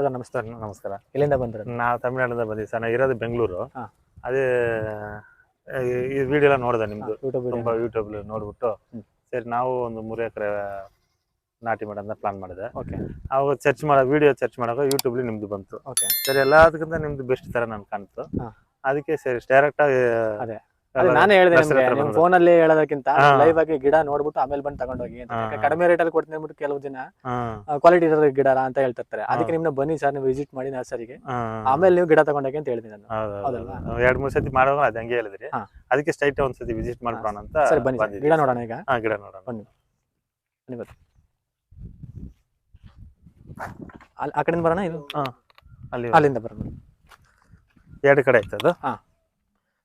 Sir ನಮಸ್ತೆ. ನಮಸ್ಕಾರ. ಎಲ್ಲಿಂದ ಬಂದ್ರೆ? ನಾವು ತಮಿಳ್ನಾಡಿಂದ ಬಂದಿವಿ ಸರ್. ನಾವು ಇರೋದು ಬೆಂಗಳೂರು. ಹಾಂ. ಅದೇ ಈ ವಿಡಿಯೋ ಎಲ್ಲ ನೋಡಿದೆ ನಿಮ್ಮದು. ಯೂಟ್ಯೂಬ್ ತುಂಬ ಯೂಟ್ಯೂಬ್ ನೋಡ್ಬಿಟ್ಟು ಸರಿ ನಾವು ಒಂದು 3 ಎಕರೆ ನಾಟಿ ಮಾಡೋದನ್ನ ಪ್ಲಾನ್ ಮಾಡಿದೆ. ಓಕೆ. ಅವಾಗ ವಿಡಿಯೋ ಸರ್ಚ್ ಮಾಡೋಕೆ ಯೂಟ್ಯೂಬ್ಲಿ ನಿಮ್ಮದು ಬಂತು. ಓಕೆ. ಸರಿ ಎಲ್ಲದಕ್ಕಿಂತ ನಿಮ್ಮದು ಬೆಸ್ಟ್ ಥರ ನನಗೆ ಕಾಣ್ತು. ಅದಕ್ಕೆ ಸರಿ ಡೈರೆಕ್ಟಾಗಿ ಅದೇ ನಾನೇ ಹೇಳಿದೆ ನಿಮ್ಗೆ, ಫೋನಲ್ಲಿ ಹೇಳೋದಕ್ಕಿಂತ ಲೈವ್ ಆಗಿ ಗಿಡ ನೋಡ್ಬಿಟ್ಟು ಆಮೇಲೆ ಬಂದು ತಗೊಂಡೋಗಿ ಅಂತ. ಕಡಿಮೆ ರೇಟಲ್ಲಿ ಕೊಡ್ತೀನಿ ಅಂದ್ಬಿಟ್ಟು ಕೆಲವು ಜನ ಕ್ವಾಲಿಟಿ ಇರೋ ಗಿಡ ಅಂತ ಹೇಳ್ತಿರ್ತಾರೆ. ಅದಕ್ಕೆ ನಿಮ್ನ ಬನ್ನಿ ಸರ್, ನೀವು ವಿಸಿಟ್ ಮಾಡಿ ನರ್ಸರಿಗೆ, ಆಮೇಲೆ ನೀವು ಗಿಡ ತಗೊಂಡೋಗಿ ಅಂತ ಹೇಳಿದ್ದೀನಿ ನಾನು. ಹೌದಲ್ವಾ? 2-3 ಸತಿ ಮಾಡುವಾಗ ಅದು ಹಂಗೆ ಹೇಳಿದ್ರಿ. ಅದಕ್ಕೆ ಸ್ಟ್ರೈಟ್ ಒಂದ್ಸತಿ ವಿಸಿಟ್ ಮಾಡ್ಬೋಣ ಅಂತ. ಸರಿ ಬನ್ನಿ, ಗಿಡ ನೋಡೋಣ ಈಗ. ಗಿಡ ನೋಡೋಣ ಬನ್ನಿ ಬನ್ನಿ ಬನ್ನಿ. ಆ ಕಡೆಯಿಂದ ಬರೋಣ. ಇದು ಅಲ್ಲಿಂದ ಬರೋಣ. 2 ಕಡೆ ಆಯ್ತು ಅದು.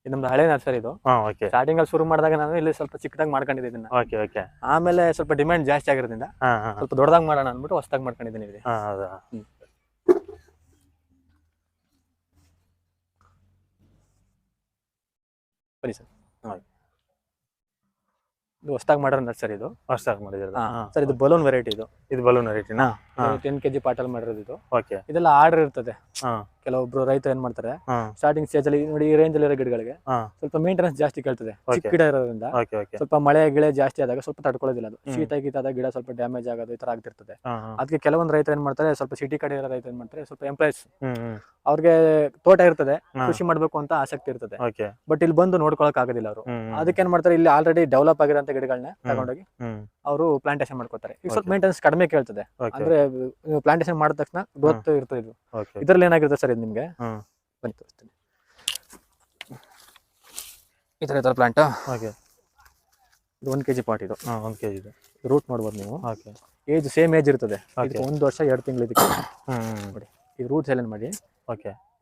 ಇದು ನಮ್ದು ಹಳೆ ನರ್ಸರಿ. ಇದು ಸ್ಟಾರ್ಟಿಂಗ್ ಅಲ್ಲಿ ಶುರು ಮಾಡಿದಾಗ ನಾನು ಇಲ್ಲಿ ಸ್ವಲ್ಪ ಚಿಕ್ಕದಾಗಿ ಮಾಡ್ಕೊಂಡಿದ್ದೆ ಇದನ್ನ. ಆಮೇಲೆ ಸ್ವಲ್ಪ ಡಿಮ್ಯಾಂಡ್ ಜಾಸ್ತಿ ಆಗಿರೋದ್ರಿಂದ ಸ್ವಲ್ಪ ದೊಡ್ಡದಾಗಿ ಮಾಡೋಣ ಅಂದ್ಬಿಟ್ಟು ಹೊಸದಾಗಿ ಮಾಡ್ಕೊಂಡಿದ್ದೀನಿ ಇಲ್ಲಿ. ಬನ್ನಿ ಸರ್. ಇದು ಹೊಸದಾಗಿ ಮಾಡೋ ನರ್ಸರಿ. ಇದು ಹೊಸದಾಗಿ ಮಾಡಿದ್ರೆ ಸರ್. ಇದು ಬಲೂನ್ ವೆರೈಟಿ. ಇದು ಬಲೂನ್ ವೆರೈಟಿನಾ? 10 kg ಪಾಟಲ್ಲಿ ಮಾಡಿರೋದು ಇದು. ಇದೆಲ್ಲ ಆರ್ಡರ್ ಇರ್ತದೆ. ಕೆಲವೊಬ್ರು ರೈತ ಏನ್ ಮಾಡ್ತಾರೆ, ಸ್ಟಾರ್ಟಿಂಗ್ ಸ್ಟೇಜ್ ಅಲ್ಲಿ ನೋಡಿ ಈ ರೇಂಜ್ ಅಲ್ಲಿ ಇರೋ ಗಿಡಗಳಿಗೆ ಸ್ವಲ್ಪ ಮೇಂಟೆನೆನ್ಸ್ ಜಾಸ್ತಿ ಕೇಳ್ತದೆ. ಚಿಕ್ಕ ಗಿಡ ಇರೋದ್ರಿಂದ ಸ್ವಲ್ಪ ಮಳೆ ಗಿಳೆ ಜಾಸ್ತಿ ಆದಾಗ ಸ್ವಲ್ಪ ತಡ್ಕೊಳ್ಳೋದಿಲ್ಲ. ಅದು ಶೀತ ಗೀತಾದಾಗ ಗಿಡ ಸ್ವಲ್ಪ ಡ್ಯಾಮೇಜ್ ಆಗೋದು ಈ ತರ ಆಗ್ತಿರ್ತದೆ. ಅದಕ್ಕೆ ಕೆಲವೊಂದು ರೈತ ಏನ್ ಮಾಡ್ತಾರೆ, ಸ್ವಲ್ಪ ಸಿಟಿ ಕಡೆ ಇರೋ ರೈತ ಏನ್ ಮಾಡ್ತಾರೆ, ಸ್ವಲ್ಪ ಎಂಪ್ಲಾಯ್ಸ್ ಅವ್ರಿಗೆ ತೋಟ ಇರ್ತದೆ, ಕೃಷಿ ಮಾಡ್ಬೇಕು ಅಂತ ಆಸಕ್ತಿ ಇರ್ತದೆ. ಬಟ್ ಇಲ್ಲಿ ಬಂದು ನೋಡ್ಕೊಳಕ್ ಆಗೋದಿಲ್ಲ ಅವರು. ಅದಕ್ಕೆ ಏನ್ ಮಾಡ್ತಾರೆ, ಇಲ್ಲಿ ಆಲ್ರೆಡಿ ಡೆವಲಪ್ ಆಗಿರೋಂಥ ಗಿಡಗಳನ್ನ ತಗೊಂಡೋಗಿ ಅವರು ಪ್ಲಾಂಟೇಶನ್ ಮಾಡ್ಕೋತಾರೆ. ಈಗ ಸ್ವಲ್ಪ ಮೇಂಟೆನೆನ್ಸ್ ಕಡಿಮೆ ಕೇಳ್ತದೆ. ಅಂದ್ರೆ ನೀವು ಪ್ಲಾಂಟೇಶನ್ ಮಾಡಿದ ತಕ್ಷಣ ಗ್ರೋತ್ ಇರ್ತದೆ. ಇದು ಇದ್ರಲ್ಲಿ ಏನಾಗಿರುತ್ತೆ ಸರ್, ಇದು ನಿಮ್ಗೆ ಬನ್ನಿ ತೋರಿಸ್ತೀನಿ. ಈ ತರ ಪ್ಲಾಂಟ್. ಇದು 1 kg ಪಾಟ್. ಇದು 1 kg ಇದೆ. ರೂಟ್ ನೋಡ್ಬೋದು ನೀವು. ಏಜ್ ಸೇಮ್ ಏಜ್ ಇರ್ತದೆ. 1 ವರ್ಷ 2 ತಿಂಗಳು ಇದಕ್ಕೆ. ನೋಡಿ ಈ ರೂಟ್ಸ್ ಎಲ್ಲ ಮಾಡಿ.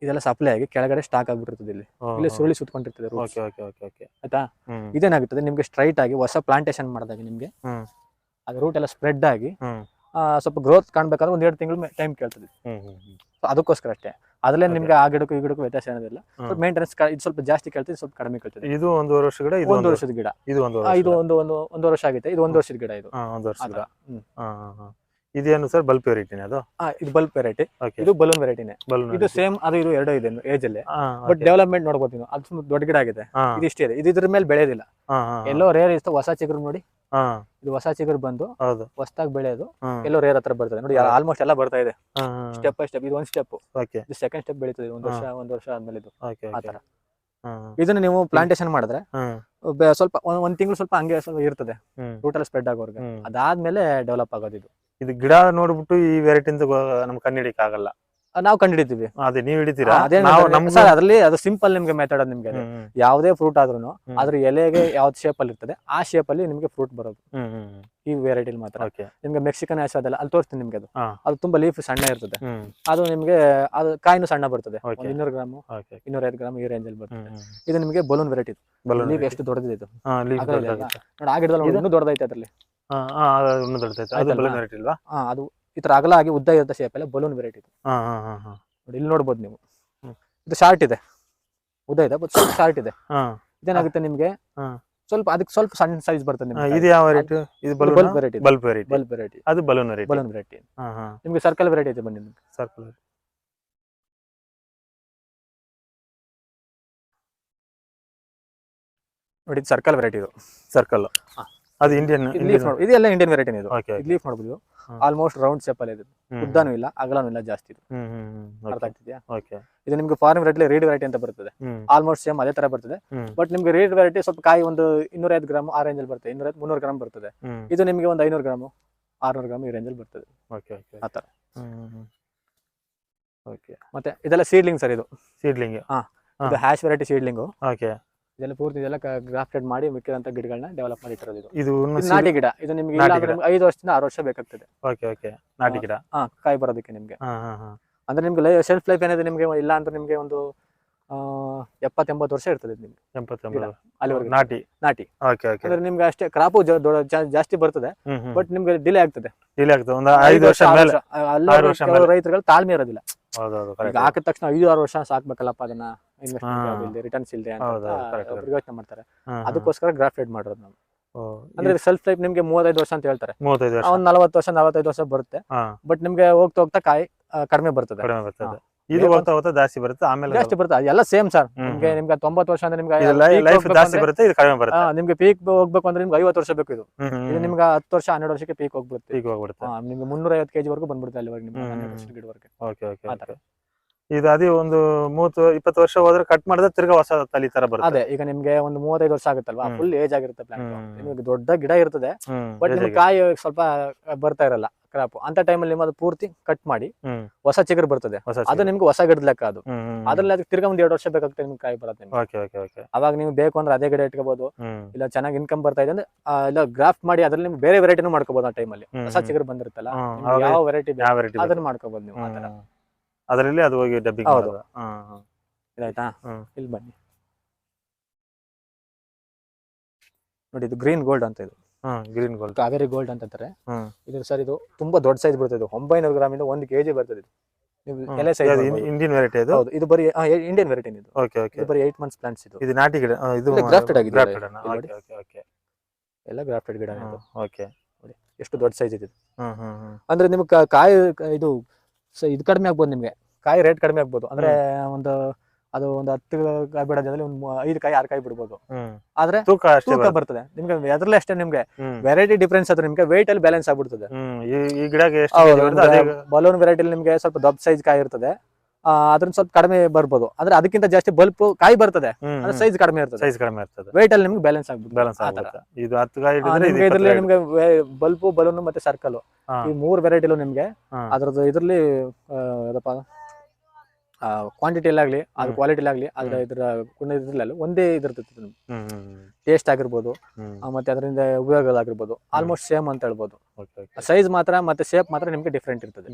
ಇದೆಲ್ಲ ಸಪ್ಲೈ ಆಗಿ ಕೆಳಗಡೆ ಸ್ಟಾಕ್ ಆಗ್ಬಿಟ್ಟಿರ್ತದೆ. ಇಲ್ಲಿ ಸುರುಳಿ ಸುತ್ಕೊಂಡಿರ್ತದೆ. ಆಯ್ತಾ? ಇದೇನಾಗುತ್ತದೆ ನಿಮ್ಗೆ ಸ್ಟ್ರೈಟ್ ಆಗಿ ಹೊಸ ಪ್ಲಾಂಟೇಶನ್ ಮಾಡಿದಾಗ ನಿಮ್ಗೆ ಅದು ರೂಟ್ ಎಲ್ಲ ಸ್ಪ್ರೆಡ್ ಆಗಿ ಸ್ವಲ್ಪ ಗ್ರೋತ್ ಕಾಣ್ಬೇಕಾದ್ರೆ 1-2 ತಿಂಗಳು ಟೈಮ್ ಕೇಳ್ತದೆ. ಅದಕ್ಕೋಸ್ಕರ ಅಷ್ಟೇ. ಅದ್ರಲ್ಲಿ ನಿಮ್ಗೆ ಆ ಗಿಡಕ್ಕೂ ಈ ಗಿಡಕ್ಕೂ ವ್ಯತ್ಯಾಸ ಏನಿಲ್ಲ. ಮೇಂಟೆನೆನ್ಸ್ ಇದು ಸ್ವಲ್ಪ ಜಾಸ್ತಿ ಕೇಳ್ತದೆ, ಸ್ವಲ್ಪ ಕಡಿಮೆ ಕೇಳ್ತದೆ. ಇದು 1 ವರ್ಷ ಗಿಡ, ಇದು 1 ವರ್ಷದ ಗಿಡ. ಇದು ಒಂದು ವರ್ಷ ಆಗಿದೆ. ಇದು 1 ವರ್ಷದ ಗಿಡ. ಇದು 1 ವರ್ಷದ ಗಿಡ. ಇದೇನು ಸರ್, ಬಲ್ಪ್ ವೆರೈಟಿನೇ ಅದು? ಇದು ಬಲ್ಪ್ ವೆರೈಟಿ. ಇದು ಬಲೂನ್ ವೆರೈಟಿನೇ. ಇದು ಸೇಮ್ ಅದು ಇದು ಎರಡು ಇದೆ ಏಜ್ ಅಲ್ಲಿ. ಬಟ್ ಡೆವಲಪ್ಮೆಂಟ್ ನೋಡ್ಬೋದು ನೀವು. ಅದು ದೊಡ್ಡ ಗಿಡ ಆಗಿದೆ. ಇದು ಇಷ್ಟೇ ಇದೆ. ಇದು ಇದ್ರ ಮೇಲೆ ಬೆಳೆಯೋದಿಲ್ಲ. ಎಲ್ಲೋ ರೇರ್ ಇತ್ತು. ಹೊಸ ಚಿಗುರು ನೋಡಿ, ಇದು ಹೊಸ ಚಿಗುರು ಬಂದು ಹೊಸದಾಗಿ ಬೆಳೆಯೋದು ಎಲ್ಲೋ ರೇರ್ ಹತ್ರ ಬರ್ತದೆ ನೋಡಿ. ಆಲ್ಮೋಸ್ಟ್ ಎಲ್ಲ ಬರ್ತಾ ಇದೆ ಸ್ಟೆಪ್ ಬೈ ಸ್ಟೆಪ್. ಇದು 1 ಸ್ಟೆಪ್. ಇದು ಸೆಕೆಂಡ್ ಸ್ಟೆಪ್ ಬೆಳೀತದೆ 1 ವರ್ಷ ಆದ್ಮೇಲೆ. ಇದು ಆತರ. ಇದನ್ನ ನೀವು ಪ್ಲಾಂಟೇಶನ್ ಮಾಡಿದ್ರೆ ಸ್ವಲ್ಪ 1 ತಿಂಗಳು ಸ್ವಲ್ಪ ಹಂಗೆ ಸ್ವಲ್ಪ ಇರ್ತದೆ, ರೂಟ್ ಎಲ್ಲ ಸ್ಪ್ರೆಡ್ ಆಗೋರ್ಗೆ. ಅದಾದ್ಮೇಲೆ ಡೆವಲಪ್ ಆಗೋದು. ಇದು ಗಿಡ ನೋಡ್ಬಿಟ್ಟು ಈ ವೆರೈಟಿ ಅಂತ ನಮ್ಗೆ ಕಂಡಿಡಿಯಕ್ ಆಗಲ್ಲ. ನಾವು ಕಂಡಿಡಿತೀವಿ. ಅದೇ ನೀವು ಹಿಡಿತೀರಾ? ಅದ್ರಲ್ಲಿ ಅದು ಸಿಂಪಲ್ ನಿಮ್ಗೆ ಮೆಥಡ್. ಅದು ನಿಮ್ಗೆ ಯಾವುದೇ ಫ್ರೂಟ್ ಆದ್ರೂ ಅದ್ರ ಎಲೆಗೆ ಯಾವ್ದು ಶೇಪ್ ಅಲ್ಲಿ ಇರ್ತದೆ ಆ ಶೇಪ್ ಅಲ್ಲಿ ನಿಮ್ಗೆ ಫ್ರೂಟ್ ಬರೋದು ಈ ವೆರೈಟಿಲಿ ಮಾತ್ರ. ನಿಮ್ಗೆ ಮೆಕ್ಸಿಕನ್ ಆಶ್ ಅದೆಲ್ಲ ಅಲ್ಲಿ ತೋರಿಸ್ತೀನಿ ನಿಮ್ಗೆ. ಅದು ತುಂಬಾ ಲೀಫ್ ಸಣ್ಣ ಇರ್ತದೆ. ಅದು ನಿಮ್ಗೆ ಅದು ಕಾಯಿನೂ ಸಣ್ಣ ಬರ್ತದೆ. 200 ಗ್ರಾಮ್ 250 ಗ್ರಾಮ್ ಈ ರೇಂಜ್ ಅಲ್ಲಿ ಬರ್ತದೆ. ಇದು ನಿಮ್ಗೆ ಬಲೂನ್ ವೆರೈಟಿ. ಲೀಫ್ ಎಷ್ಟು ದೊಡ್ಡದಿದೆ ಇದು ನೋಡಿ. ಆ ಗಿಡದಲ್ಲಿ ಇನ್ನೂ ದೊಡ್ಡದೈತೆ. ಅದ್ರಲ್ಲಿ ಅದು ಈ ತರ ಅಗಲ ಆಗಿ ಉದ್ದ ಇರೋ ಶೇಪ್ ಅಲ್ಲಿ ಬಲೂನ್ ವೆರೈಟಿ. ನೋಡಿ ಇಲ್ಲಿ ನೋಡ್ಬೋದು ನೀವು. ಇದು ಶಾರ್ಟ್ ಇದೆ, ಉದ್ದ ಇದೆ, ಬಟ್ ಸ್ವಲ್ಪ ಶಾರ್ಟ್ ಇದೆ. ಇದೇನಾಗುತ್ತೆ ನಿಮ್ಗೆ, ಸ್ವಲ್ಪ ಅದಕ್ಕೆ ಸ್ವಲ್ಪ ಸಣ್ಣ ಸೈಜ್ ಬರ್ತದೆ ನಿಮ್ಗೆ. ಇದು ಯಾವ ವೆರೈಟಿ? ಇದು ಬಲ್ಬ್ ವೆರೈಟಿ. Bulb variety. ಅದು ಬಲೂನ್ ವೆರೈಟಿ. ನಿಮ್ಗೆ ಸರ್ಕಲ್ ವೆರೈಟಿ ಇದೆ. ಬನ್ನಿ ನಿಮ್ಗೆ ಸರ್ಕಲ್. ನೋಡಿ ಇದು ಸರ್ಕಲ್ ವೆರೈಟಿ. ಇದು ಸರ್ಕಲ್. ಅದು ಇಂಡಿಯನ್. ಇದೆಲ್ಲ ಇಂಡಿಯನ್ ವೆರೈಟಿನೇ. ಇದು ಲೀಫ್ ನೋಡ್ಬೋದು. ಆಲ್ಮೋಸ್ಟ್ ರೌಂಡ್ ಶೇಪ್ ಅಲ್ಲಿ ಇದೆ. ಉದ್ದನೂ ಇಲ್ಲ, ಅಗಲನೂ ಇಲ್ಲ ಜಾಸ್ತಿ. ಅರ್ಥ ಆಗ್ತಿದ್ಯಾ? ಇದು ನಿಮ್ಗೆ ಫಾರಿನ್ ವೆರೈಟಿ ರೀಡ್ ವೆರೈಟಿ ಅಂತ ಬರ್ತದೆ. ಆಲ್ಮೋಸ್ಟ್ ಸೇಮ್ ಅದೇ ತರ ಬರ್ತದೆ. ಬಟ್ ನಿಮ್ಗೆ ರೀಡ್ ವೆರೈಟಿ ಸ್ವಲ್ಪ ಕಾಯಿ ಒಂದು 250 ಗ್ರಾಮ್ ಆ ರೇಂಜ್ ಅಲ್ಲಿ ಬರ್ತದೆ. 200-300 ಗ್ರಾಮ್ ಬರ್ತದೆ. ಇದು ನಿಮ್ಗೆ ಒಂದು 500 ಗ್ರಾಮ್ 600 ಗ್ರಾಮ್ ಈ ರೇಂಜ್ ಅಲ್ಲಿ ಬರ್ತದೆ. ಆತರ. ಮತ್ತೆ ಇದೆಲ್ಲ ಸೀಡ್ಲಿಂಗ್ ಸರ್. ಇದು ಸೀಡ್ಲಿಂಗ್. ಇದು ಹ್ಯಾಶ್ ವೆರೈಟಿ ಸೀಡ್ಲಿಂಗ್. ಇದೆಲ್ಲ ಪೂರ್ತಿ ಇದೆಲ್ಲ ಗ್ರಾಫ್ಟೆಡ್ ಮಾಡಿ ಮಿಕ್ಕಿದಂತ ಗಿಡಗಳನ್ನ ಡೆವಲಪ್ ಮಾಡಿ ಇಟ್ಟಿರೋದು. ಇದು ನಾಟಿ ಗಿಡ. ಇದು ನಿಮ್ಗೆ 5 ವರ್ಷದಿಂದ 6 ವರ್ಷ ಬೇಕಾಗ್ತದೆ. ನಾಟಿ ಗಿಡ ಕಾಯಿ ಬರೋದಕ್ಕೆ ನಿಮ್ಗೆ. ಅಂದ್ರೆ ನಿಮ್ಗೆ ಶೆಲ್ಫ್ ಲೈಫ್ ಏನಿದೆ ನಿಮ್ಗೆ, ಇಲ್ಲ ಅಂದ್ರೆ ನಿಮ್ಗೆ ಒಂದು 70-80 ವರ್ಷ ಇರ್ತದೆ ನಿಮ್ಗೆ. 70-80 ಅಲ್ಲಿವರೆಗೆ ನಾಟಿ. ಅಂದ್ರೆ ನಿಮ್ಗೆ ಅಷ್ಟೇ ಕ್ರಾಪು ಜಾಸ್ತಿ ಬರ್ತದೆ. ಬಟ್ ನಿಮ್ಗೆ ಡಿಲೇ ಆಗ್ತದೆ. ಒಂದು 5 ವರ್ಷ ರೈತರುಗಳು ತಾಳ್ಮೆ ಇರೋದಿಲ್ಲ. ಹಾಕಿದ ತಕ್ಷಣ 5-6 ವರ್ಷ ಸಾಕ್ಬೇಕಲ್ಲಪ್ಪ, ಅದನ್ನ ಇನ್ವೆಸ್ಟ್ಮೆಂಟ್ ರಿಟರ್ನ್ಸ್ ಇಲ್ಲದೆ ಅಂತ ಯೋಚನೆ ಮಾಡ್ತಾರೆ. ಅದಕ್ಕೋಸ್ಕರ ಗ್ರಾಫ್ಟೆಡ್ ಮಾಡೋದು ನಾವು. ಅಂದ್ರೆ ಸೆಲ್ಫ್ ಲೈಫ್ ನಿಮ್ಗೆ 35 ವರ್ಷ ಅಂತ ಹೇಳ್ತಾರೆ. 35 ವರ್ಷ, ಒಂದ್ 40 ವರ್ಷ 45 ವರ್ಷ ಬರುತ್ತೆ. ಬಟ್ ನಿಮ್ಗೆ ಹೋಗ್ತಾ ಹೋಗ್ತಾ ಕಾಯಿ ಕಡಿಮೆ ಬರ್ತದೆ. ಕಡಿಮೆ ಬರ್ತದೆ. ಇದು ಹೋಗ್ತಾ ಹೋಗ್ತಾ ಜಾಸ್ತಿ ಬರುತ್ತೆ, ಆಮೇಲೆ ಜಾಸ್ತಿ ಬರ್ತದೆ. ಎಲ್ಲ ಸೇಮ್ ಸರ್. ನಿಮ್ಗೆ 90 ವರ್ಷ ಅಂದ್ರೆ ನಿಮ್ಗೆ ಲೈಫ್ ಜಾಸ್ತಿ ಬರುತ್ತೆ, ಇದು ಕಡಿಮೆ ಬರುತ್ತೆ. ನಿಮ್ಗೆ ಪೀಕ್ ಹೋಗ್ಬೇಕು ಅಂದ್ರೆ ನಿಮ್ಗೆ 50 ವರ್ಷ ಬೇಕು. ಇದು ನಿಮ್ಗೆ 10 ವರ್ಷ 12 ವರ್ಷಕ್ಕೆ ಪೀಕ್ ಹೋಗ್ಬಿಡುತ್ತೆ. ನಿಮ್ಗೆ 350 kg ವರೆಗೂ ಬಂದ್ಬಿಡುತ್ತೆ ಅಲ್ಲಿವರೆಗೆ ನಿಮ್ಗೆ 12 ವರ್ಷದ ಗಿಡವರೆಗೆ. ಓಕೆ. ಇದು ಅದೇ ಒಂದು 30-20 ವರ್ಷ ಹೋದ್ರೆ ಕಟ್ ಮಾಡಿದ್ರೆ ತಿರ್ಗಾ ಹೊಸ ತಳಿ ತರ ಬರುತ್ತೆ. ಅದೇ ಈಗ ನಿಮ್ಗೆ ಒಂದು 35 ವರ್ಷ ಆಗುತ್ತಲ್ವಾ, ಫುಲ್ ಏಜ್ ಆಗಿರುತ್ತೆ ಪ್ಲಾಂಟ್. ನಿಮ್ಗೆ ದೊಡ್ಡ ಗಿಡ ಇರ್ತದೆ, ಬಟ್ ನಿಮ್ಗೆ ಕಾಯಿ ಸ್ವಲ್ಪ ಬರ್ತಾ ಇರಲ್ಲ ಕ್ರಾಪ್. ಅಂತ ಟೈಮಲ್ಲಿ ನಿಮ್ಮದು ಪೂರ್ತಿ ಕಟ್ ಮಾಡಿ ಹೊಸ ಚಿಗುರು ಬರ್ತದೆ, ಅದು ನಿಮ್ಗೆ ಹೊಸ ಗಿಡದ ಲೆಕ್ಕ. ಅದು ಅದ್ರಲ್ಲಿ ಅದಕ್ಕೆ ತಿರ್ಗಾ ಒಂದು 2 ವರ್ಷ ಬೇಕಾಗುತ್ತೆ ನಿಮ್ಗೆ ಕಾಯಿ ಬರುತ್ತೆ. ಅವಾಗ ನೀವು ಬೇಕು ಅಂದ್ರೆ ಅದೇ ಗಿಡ ಇಟ್ಕೋಬಹುದು, ಇಲ್ಲ ಚೆನ್ನಾಗಿ ಇನ್ಕಮ್ ಬರ್ತಾ ಇದೆ ಅಂದ್ರೆ ಇಲ್ಲ ಗ್ರಾಫ್ಟ್ ಮಾಡಿ ಅದ್ರಲ್ಲಿ ನಿಮ್ಗೆ ಬೇರೆ ವೆರೈಟಿನೂ ಮಾಡ್ಕೋಬಹುದು. ಆ ಟೈಮಲ್ಲಿ ಹೊಸ ಚಿಗುರು ಬಂದಿರುತ್ತಲ್ಲ, ಯಾವ ವೆರೈಟಿ ಅದನ್ನ ಮಾಡ್ಕೋಬಹುದು ನೀವು. ಆ ತರ ಅದರಲ್ಲಿ ಅದು ಹೋಗಿ ಡಬ್ಬಿಂಗ್. ಇದಾಯ್ತಾ? ಇಲ್ಲಿ ಬನ್ನಿ ನೋಡಿ, ಇದು ಗ್ರೀನ್ ಗೋಲ್ಡ್ ಅಂತ. ಇದು ಗ್ರೀನ್ ಗೋಲ್ಡ್, ಕಾವೇರಿ ಗೋಲ್ಡ್ ಅಂತಾರೆ ಇದು. ಸರ್ ಇದು ತುಂಬಾ ದೊಡ್ಡ ಸೈಜ್ ಬರ್ತದೆ. 900 ಗ್ರಾಮ್ ಇಂದ 1 kg ಬರ್ತದೆ. ಎಲೆ ಸೈಜ್ ಇಂಡಿಯನ್ ವೆರೈಟಿ ಇದು. ಹೌದು, ಇದು ಬರೀ ಇಂಡಿಯನ್ ವೆರೈಟಿ. ಇದು ಬರೀ 8 months ಪ್ಲಾಂಟ್ಸ್. ಇದು ನಾಟಿ ಗಿಡ, ಇದು ಗ್ರಾಫ್ಟೆಡ್ ಆಗಿದೆ. ಎಲ್ಲ ಗ್ರಾಫ್ಟೆಡ್ ಗಿಡ. ನೋಡಿ ಎಷ್ಟು ದೊಡ್ಡ ಸೈಜ್ ಇದೆ. ಅಂದ್ರೆ ನಿಮ್ಗೆ ಕಾಯಿ ಇದು ಕಡಿಮೆ ಆಗ್ಬೋದು, ನಿಮ್ಗೆ ಕಾಯಿ ರೇಟ್ ಕಡಿಮೆ ಆಗ್ಬೋದು. ಅಂದ್ರೆ ಒಂದು 10 ಕಾಯಿ ಬಿಡೋದ್ರಲ್ಲಿ ಒಂದು 5 ಕಾಯಿ 6 ಕಾಯಿ ಬಿಡ್ಬೋದು. ಆದ್ರೆ ತೂಕ ಬರ್ತದೆ ನಿಮ್ಗೆ. ಅದ್ರಲ್ಲೇ ಅಷ್ಟೇ ನಿಮ್ಗೆ ವೆರೈಟಿ ಡಿಫ್ರೆನ್ಸ್ ಆದ್ರೆ ನಿಮ್ಗೆ ವೇಟ್ ಅಲ್ಲಿ ಬ್ಯಾಲೆನ್ಸ್ ಆಗ್ಬಿಡ್ತದೆ. ಬಲೂನ್ ವೆರೈಟಿ ನಿಮ್ಗೆ ಸ್ವಲ್ಪ ದೊಡ್ಡ ಸೈಜ್ ಕಾಯಿ ಇರ್ತದೆ, ಅದ್ರಿಂದ ಸ್ವಲ್ಪ ಕಡಿಮೆ ಬರ್ಬೋದು. ಅಂದ್ರೆ ಅದಕ್ಕಿಂತ ಜಾಸ್ತಿ ಬಲ್ಪ್ ಕಾಯಿ ಬರ್ತದೆ, ಸೈಜ್ ಕಡಿಮೆ ಇರ್ತದೆ. ವೇಟ್ ಅಲ್ಲಿ ನಿಮ್ಗೆ ಬ್ಯಾಲೆನ್ಸ್ ಆಗ್ಬಿಡುತ್ತೆ. ಇದ್ರಲ್ಲಿ ನಿಮ್ಗೆ ಬಲ್ಪ್, ಬಲೂನ್ ಮತ್ತೆ ಸರ್ಕಲ್, ಈ 3 ವೆರೈಟಿಲು ನಿಮ್ಗೆ ಅದ್ರದ್ದು ಇದ್ರಲ್ಲಿ ಕ್ವಾಂಟಿಟಿ ಆಗ್ಲಿ ಅದ್ರ ಕ್ವಾಲಿಟಿ ಆಗ್ಲಿ ಅದ್ರ ಇದ್ರಲ್ಲಿ ಒಂದೇ ಇದಿರ್ತದೆ. ಟೇಸ್ಟ್ ಆಗಿರ್ಬೋದು ಮತ್ತೆ ಅದರಿಂದ ಉಪಯೋಗಗಳಾಗಿರ್ಬೋದು ಆಲ್ಮೋಸ್ಟ್ ಸೇಮ್ ಅಂತ ಹೇಳ್ಬೋದು. ಸೈಜ್ ಮಾತ್ರ ಮತ್ತೆ ಶೇಪ್ ಮಾತ್ರ ನಿಮ್ಗೆ ಡಿಫ್ರೆಂಟ್ ಇರ್ತದೆ.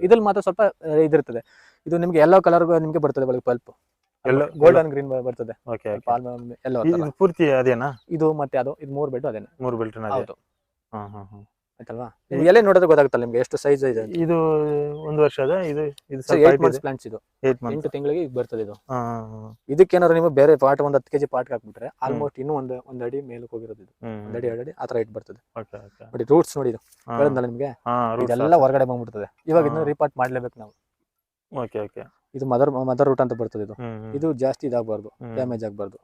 ಇದ್ರಲ್ಲಿ ಮಾತ್ರ ಸ್ವಲ್ಪ ಇದಿರ್ತದೆ. ಇದು ನಿಮ್ಗೆ ಯೆಲ್ಲೋ ಕಲರ್ ನಿಮ್ಗೆ ಬರ್ತದೆ, ಪಲ್ಪ್ ಗೋಲ್ಡನ್ ಗ್ರೀನ್ ಬರ್ತದೆ. ಪೂರ್ತಿ ಅದೇನಾ ಇದು? ಮತ್ತೆ ಅದು ಇದು 3 ಬೆಡ್ ಅದೇನಾ? 3 ಬೆಲ್ಟ್. ಹೌದು. ಆಯ್ತಲ್ವಾ? ಎಲೆ ನೋಡಿದ್ರೆ ಗೊತ್ತಾಗುತ್ತಲ್ಲ ನಿಮ್ಗೆ ಎಷ್ಟು ಸೈಜ್ ಇದೆ. ಇದು 1 ವರ್ಷದ, ಇದು 8 months ಪ್ಲಾಂಟ್ಸ್. ಇದು 8 ತಿಂಗಳಿಗೆ ಬರ್ತದೆ. ಇದು ಇದಕ್ಕೇನಾದ್ರು ನೀವು ಬೇರೆ ಪಾಟ್ 10 kg ಪಾಟ್ ಹಾಕ್ಬಿಟ್ರೆ ಆಲ್ಮೋಸ್ಟ್ ಇನ್ನೂ ಒಂದು ಅಡಿ ಮೇಲಕ್ಕೆ ಹೋಗಿರೋದು. ಇದು 1 ಅಡಿ 2 ಅಡಿ ಆ ತರ ಹೈಟ್ ಬರ್ತದೆ. ನೋಡಿ ರೂಟ್ಸ್ ನೋಡಿ, ಇದು ಹೇಳಿದ್ನಲ್ಲ ನಿಮ್ಗೆ, ಇದೆಲ್ಲ ಹೊರಗಡೆ ಬಂದ್ಬಿಡ್ತದೆ. ಇವಾಗ ಇದನ್ನ ರೀಪಾರ್ಟ್ ಮಾಡ್ಲೇಬೇಕು ನಾವು. ಇದು ಮದರ್ ರೂಟ್ ಅಂತ ಬರ್ತದೆ. ಇದು ಜಾಸ್ತಿ ಇದಾಗಬಾರ್ದು, ಡ್ಯಾಮೇಜ್ ಆಗಬಾರ್ದು.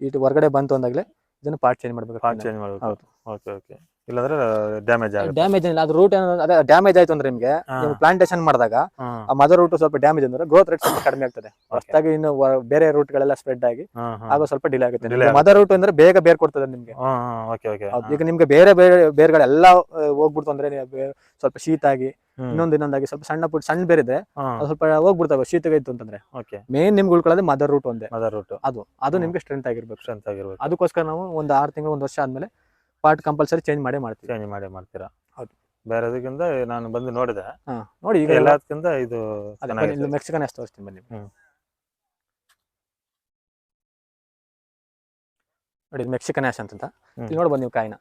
ಇದು ಹೊರಗಡೆ ಬಂತು ಅಂದಾಗಲೇ ಇದನ್ನ ಪಾರ್ಟ್ ಚೇಂಜ್ ಮಾಡ್ಬೇಕು. ಹೌದು, ಇಲ್ಲಾಂದ್ರೆ ಡ್ಯಾಮೇಜ್ ಇಲ್ಲ. ಅದು ರೂಟ್ ಡ್ಯಾಮೇಜ್ ಆಯ್ತು ಅಂದ್ರೆ ನಿಮ್ಗೆ ಪ್ಲಾಂಟೇಶನ್ ಮಾಡಿದಾಗ ಆ ಮದರ್ ರೂಟ್ ಸ್ವಲ್ಪ ಡ್ಯಾಮೇಜ್ ಅಂದ್ರೆ ಗ್ರೋತ್ ರೇಟ್ ಸ್ವಲ್ಪ ಕಡಿಮೆ ಆಗ್ತದೆ. ಹೊಸದಾಗಿ ಇನ್ನು ಬೇರೆ ರೂಟ್ ಗಳೆಲ್ಲ ಸ್ಪ್ರೆಡ್ ಆಗಿ ಆಗ ಸ್ವಲ್ಪ ಡಿಲೇ ಆಗುತ್ತೆ. ಮದರ್ ರೂಟ್ ಅಂದ್ರೆ ಬೇಗ ಬೇರ್ ಕೊಡ್ತದೆ ನಿಮ್ಗೆ. ಈಗ ನಿಮ್ಗೆ ಬೇರೆ ಬೇರ್ಗಳೆಲ್ಲ ಹೋಗ್ಬಿಡ್ತು ಅಂದ್ರೆ ಸ್ವಲ್ಪ ಶೀತ ಆಗಿ ಇನ್ನೊಂದಾಗಿ ಸ್ವಲ್ಪ ಸಣ್ಣ ಬೇರಿದೆ ಸ್ವಲ್ಪ ಹೋಗ್ಬಿಡ್ತಾವೆ ಶೀತಗ ಇತ್ತು ಅಂತಂದ್ರೆ. ಮೇನ್ ನಿಮ್ಗೆ ಉಳ್ಕೊಳ್ಳೋದು ಮದರ್ ರೂಟ್ ಒಂದೇ. ಅದು ನಿಮ್ಗೆ ಸ್ಟ್ರೆಂತ್ ಆಗಿರ್ಬೇಕು. ಅದಕ್ಕೋಸ್ಕರ ನಾವು ಒಂದು 6 ತಿಂಗಳು 1 ವರ್ಷ ಆದ್ಮೇಲೆ ಪಾರ್ಟ್ ಕಂಪಲ್ಸರಿ ಚೇಂಜ್ ಮಾಡೇ ಮಾಡ್ತೀರಾ. ಹೌದು, ಬೇರೆದಕ್ಕಿಂತ ನಾನು ಬಂದು ನೋಡಿದೆ. ನೋಡಿ ಈಗ ಎಲ್ಲದಕ್ಕಿಂತ ಇದು ಮೆಕ್ಸಿಕನ್ ಎಷ್ಟು ತೋರಿಸ್ತೀನಿ ಬನ್ನಿ. ನೋಡಿ ಮೆಕ್ಸಿಕನ್ ಆಶ್ ಅಂತ ಇಲ್ಲಿ ನೋಡ್ಬೋದು ನೀವು ಕಾಯಿನ.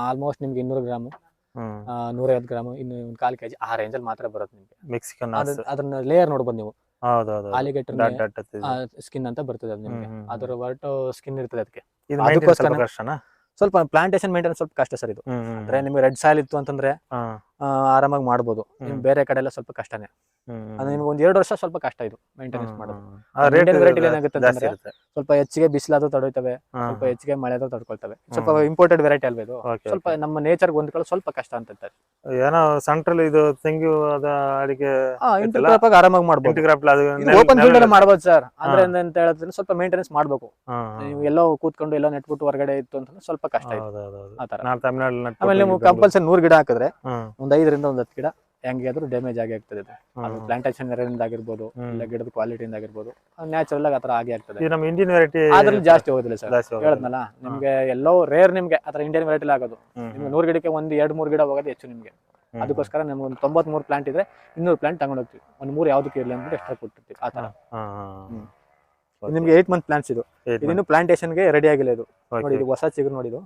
ಆಲ್ಮೋಸ್ಟ್ ನಿಮ್ಗೆ 200 ಗ್ರಾಮ್ 150 ಗ್ರಾಮ್ ಇನ್ನು 1/4 kg ಆ ರೇಂಜ್ ಅಲ್ಲಿ ಮಾತ್ರ ಬರುತ್ತೆ ನಿಮ್ಗೆ ಮೆಕ್ಸಿಕನ್. ಅದನ್ನ ಲೇಯರ್ ನೋಡ್ಬೋದು ನೀವು. ಆಲಿಗೇಟರ್ ಸ್ಕಿನ್ ಅಂತ ಬರ್ತದೆ ಅದು ನಿಮ್ಗೆ. ಅದರ ವರ್ಟ್ ಸ್ಕಿನ್ ಇರ್ತದೆ ಅದಕ್ಕೆ. ಸ್ವಲ್ಪ ಪ್ಲಾಂಟೇಶನ್ ಮೇಂಟೈನ್ ಸ್ವಲ್ಪ ಕಷ್ಟ ಸರ್ ಇದು. ಅಂದ್ರೆ ನಿಮ್ಗೆ ರೆಡ್ ಸಾಯಿಲ್ ಇತ್ತು ಅಂತಂದ್ರೆ ಆರಾಮಾಗಿ ಮಾಡ್ಬೋದು. ಬೇರೆ ಕಡೆ ಎಲ್ಲ ಸ್ವಲ್ಪ ಕಷ್ಟನೇ. ಅಂದ್ರೆ ನಿಮ್ಗೆ 1-2 ವರ್ಷ ಸ್ವಲ್ಪ ಕಷ್ಟ ಇದು ಮೇಂಟೆನೆನ್ಸ್ ಮಾಡೋದು. ಏನಾಗುತ್ತೆ ಅಂದ್ರೆ ಸ್ವಲ್ಪ ಹೆಚ್ಚಿಗೆ ಬಿಸಿಲಾದ್ರೂ ತಡೋಯ್ತವೆ, ಸ್ವಲ್ಪ ಹೆಚ್ಚಿಗೆ ಮಳೆ ಆದ್ರೂ ತಡ್ಕೊಳ್ತವೆ. ಸ್ವಲ್ಪ ಇಂಪೋರ್ಟೆಡ್ ವೆರೈಟಿ ಅಲ್ವಾ ಇದು. ಸ್ವಲ್ಪ ನಮ್ಮ ನೇಚರ್ ಹೊಂದ್ಕೊಳ್ಳೋ ಸ್ವಲ್ಪ ಕಷ್ಟ ಅಂತ ಇರ್ತಾರೆ. ಏನೋ ಸೆಂಟ್ರಲ್ ಇದು ತೆಂಗು ಅದ ಅಡಿಕೆ ಆರಾಮಾಗಿ ಮಾಡ್ಬೋದು. ಓಪನ್ ಫೀಲ್ಡ್ ಅಲ್ಲಿ ಮಾಡ್ಬೋದು ಸರ್. ಅಂದ್ರೆ ಅಂತ ಹೇಳಿದ್ರೆ ಸ್ವಲ್ಪ ಮೇಂಟೆನೆನ್ಸ್ ಮಾಡ್ಬೇಕು. ನೀವು ಎಲ್ಲೋ ಕೂತ್ಕೊಂಡು ಎಲ್ಲೋ ನೆಟ್ಬಿಟ್ಟು ಹೊರಗಡೆ ಇತ್ತು ಅಂತಂದ್ರೆ ಸ್ವಲ್ಪ ಕಷ್ಟ ಆತರ. ಆಮೇಲೆ ನೀವು ಕಂಪಲ್ಸರಿ 100 ಗಿಡ ಹಾಕಿದ್ರೆ ಒಂದು 5ರಿಂದ 10 ಗಿಡ ಹೆಂಗೆ ಆದ್ರೂ ಡ್ಯಾಮೇಜ್ ಆಗಿ ಆಗ್ತದೆ. ಅದು ಪ್ಲಾಂಟೇಶನ್ ಆಗಿರ್ಬೋದು, ಇಲ್ಲ ಗಿಡದ ಕ್ವಾಲಿಟಿಯಿಂದ ಆಗಿರ್ಬೋದು, ನ್ಯಾಚುರಲ್ ಆಗಿ ಆತರ ಆಗಿ ಆಗ್ತದೆ. ನಮ್ಮ ಇಂಡಿಯನ್ ವೆರೈಟಿ ಅದ್ರಲ್ಲಿ ಜಾಸ್ತಿ ಹೋಗೋದಿಲ್ಲ ಸರ್. ಹೇಳದ್ನಲ್ಲ ನಿಮ್ಗೆ ಎಲ್ಲೋ ರೇರ್ ನಿಮ್ಗೆ ಆತರ ಇಂಡಿಯನ್ ವೆರೈಟಿ ಆಗೋದು. ನಿಮ್ಗೆ 100 ಗಿಡಕ್ಕೆ 1-2-3 ಗಿಡ ಹೋಗೋದು ಹೆಚ್ಚು ನಿಮ್ಗೆ. ಅದಕ್ಕೋಸ್ಕರ ನಮ್ಗೆ ಒಂದು 93 ಪ್ಲಾಂಟ್ ಇದ್ರೆ 200 ಪ್ಲಾಂಟ್ ತಗೊಂಡು ಹೋಗ್ತೀವಿ. ಒಂದು 3 ಯಾವ್ದಕ್ಕೆ ಇರಲಿ ಅಂದ್ಬಿಟ್ಟು ಎಕ್ಸ್ಟ್ರಾ ಕೊಟ್ಟಿರ್ತೀವಿ ಆತರ. ನಿಮ್ಗೆ 8 month ಪ್ಲಾಂಟ್ಸ್ ಇದು. ಇನ್ನು ಪ್ಲಾಂಟೇಶನ್ಗೆ ರೆಡಿ ಆಗಿಲ್ಲ ಇದು. ನೋಡಿ ಇದು ಹೊಸ ಚಿಗುರು ನೋಡಿ. ಇದು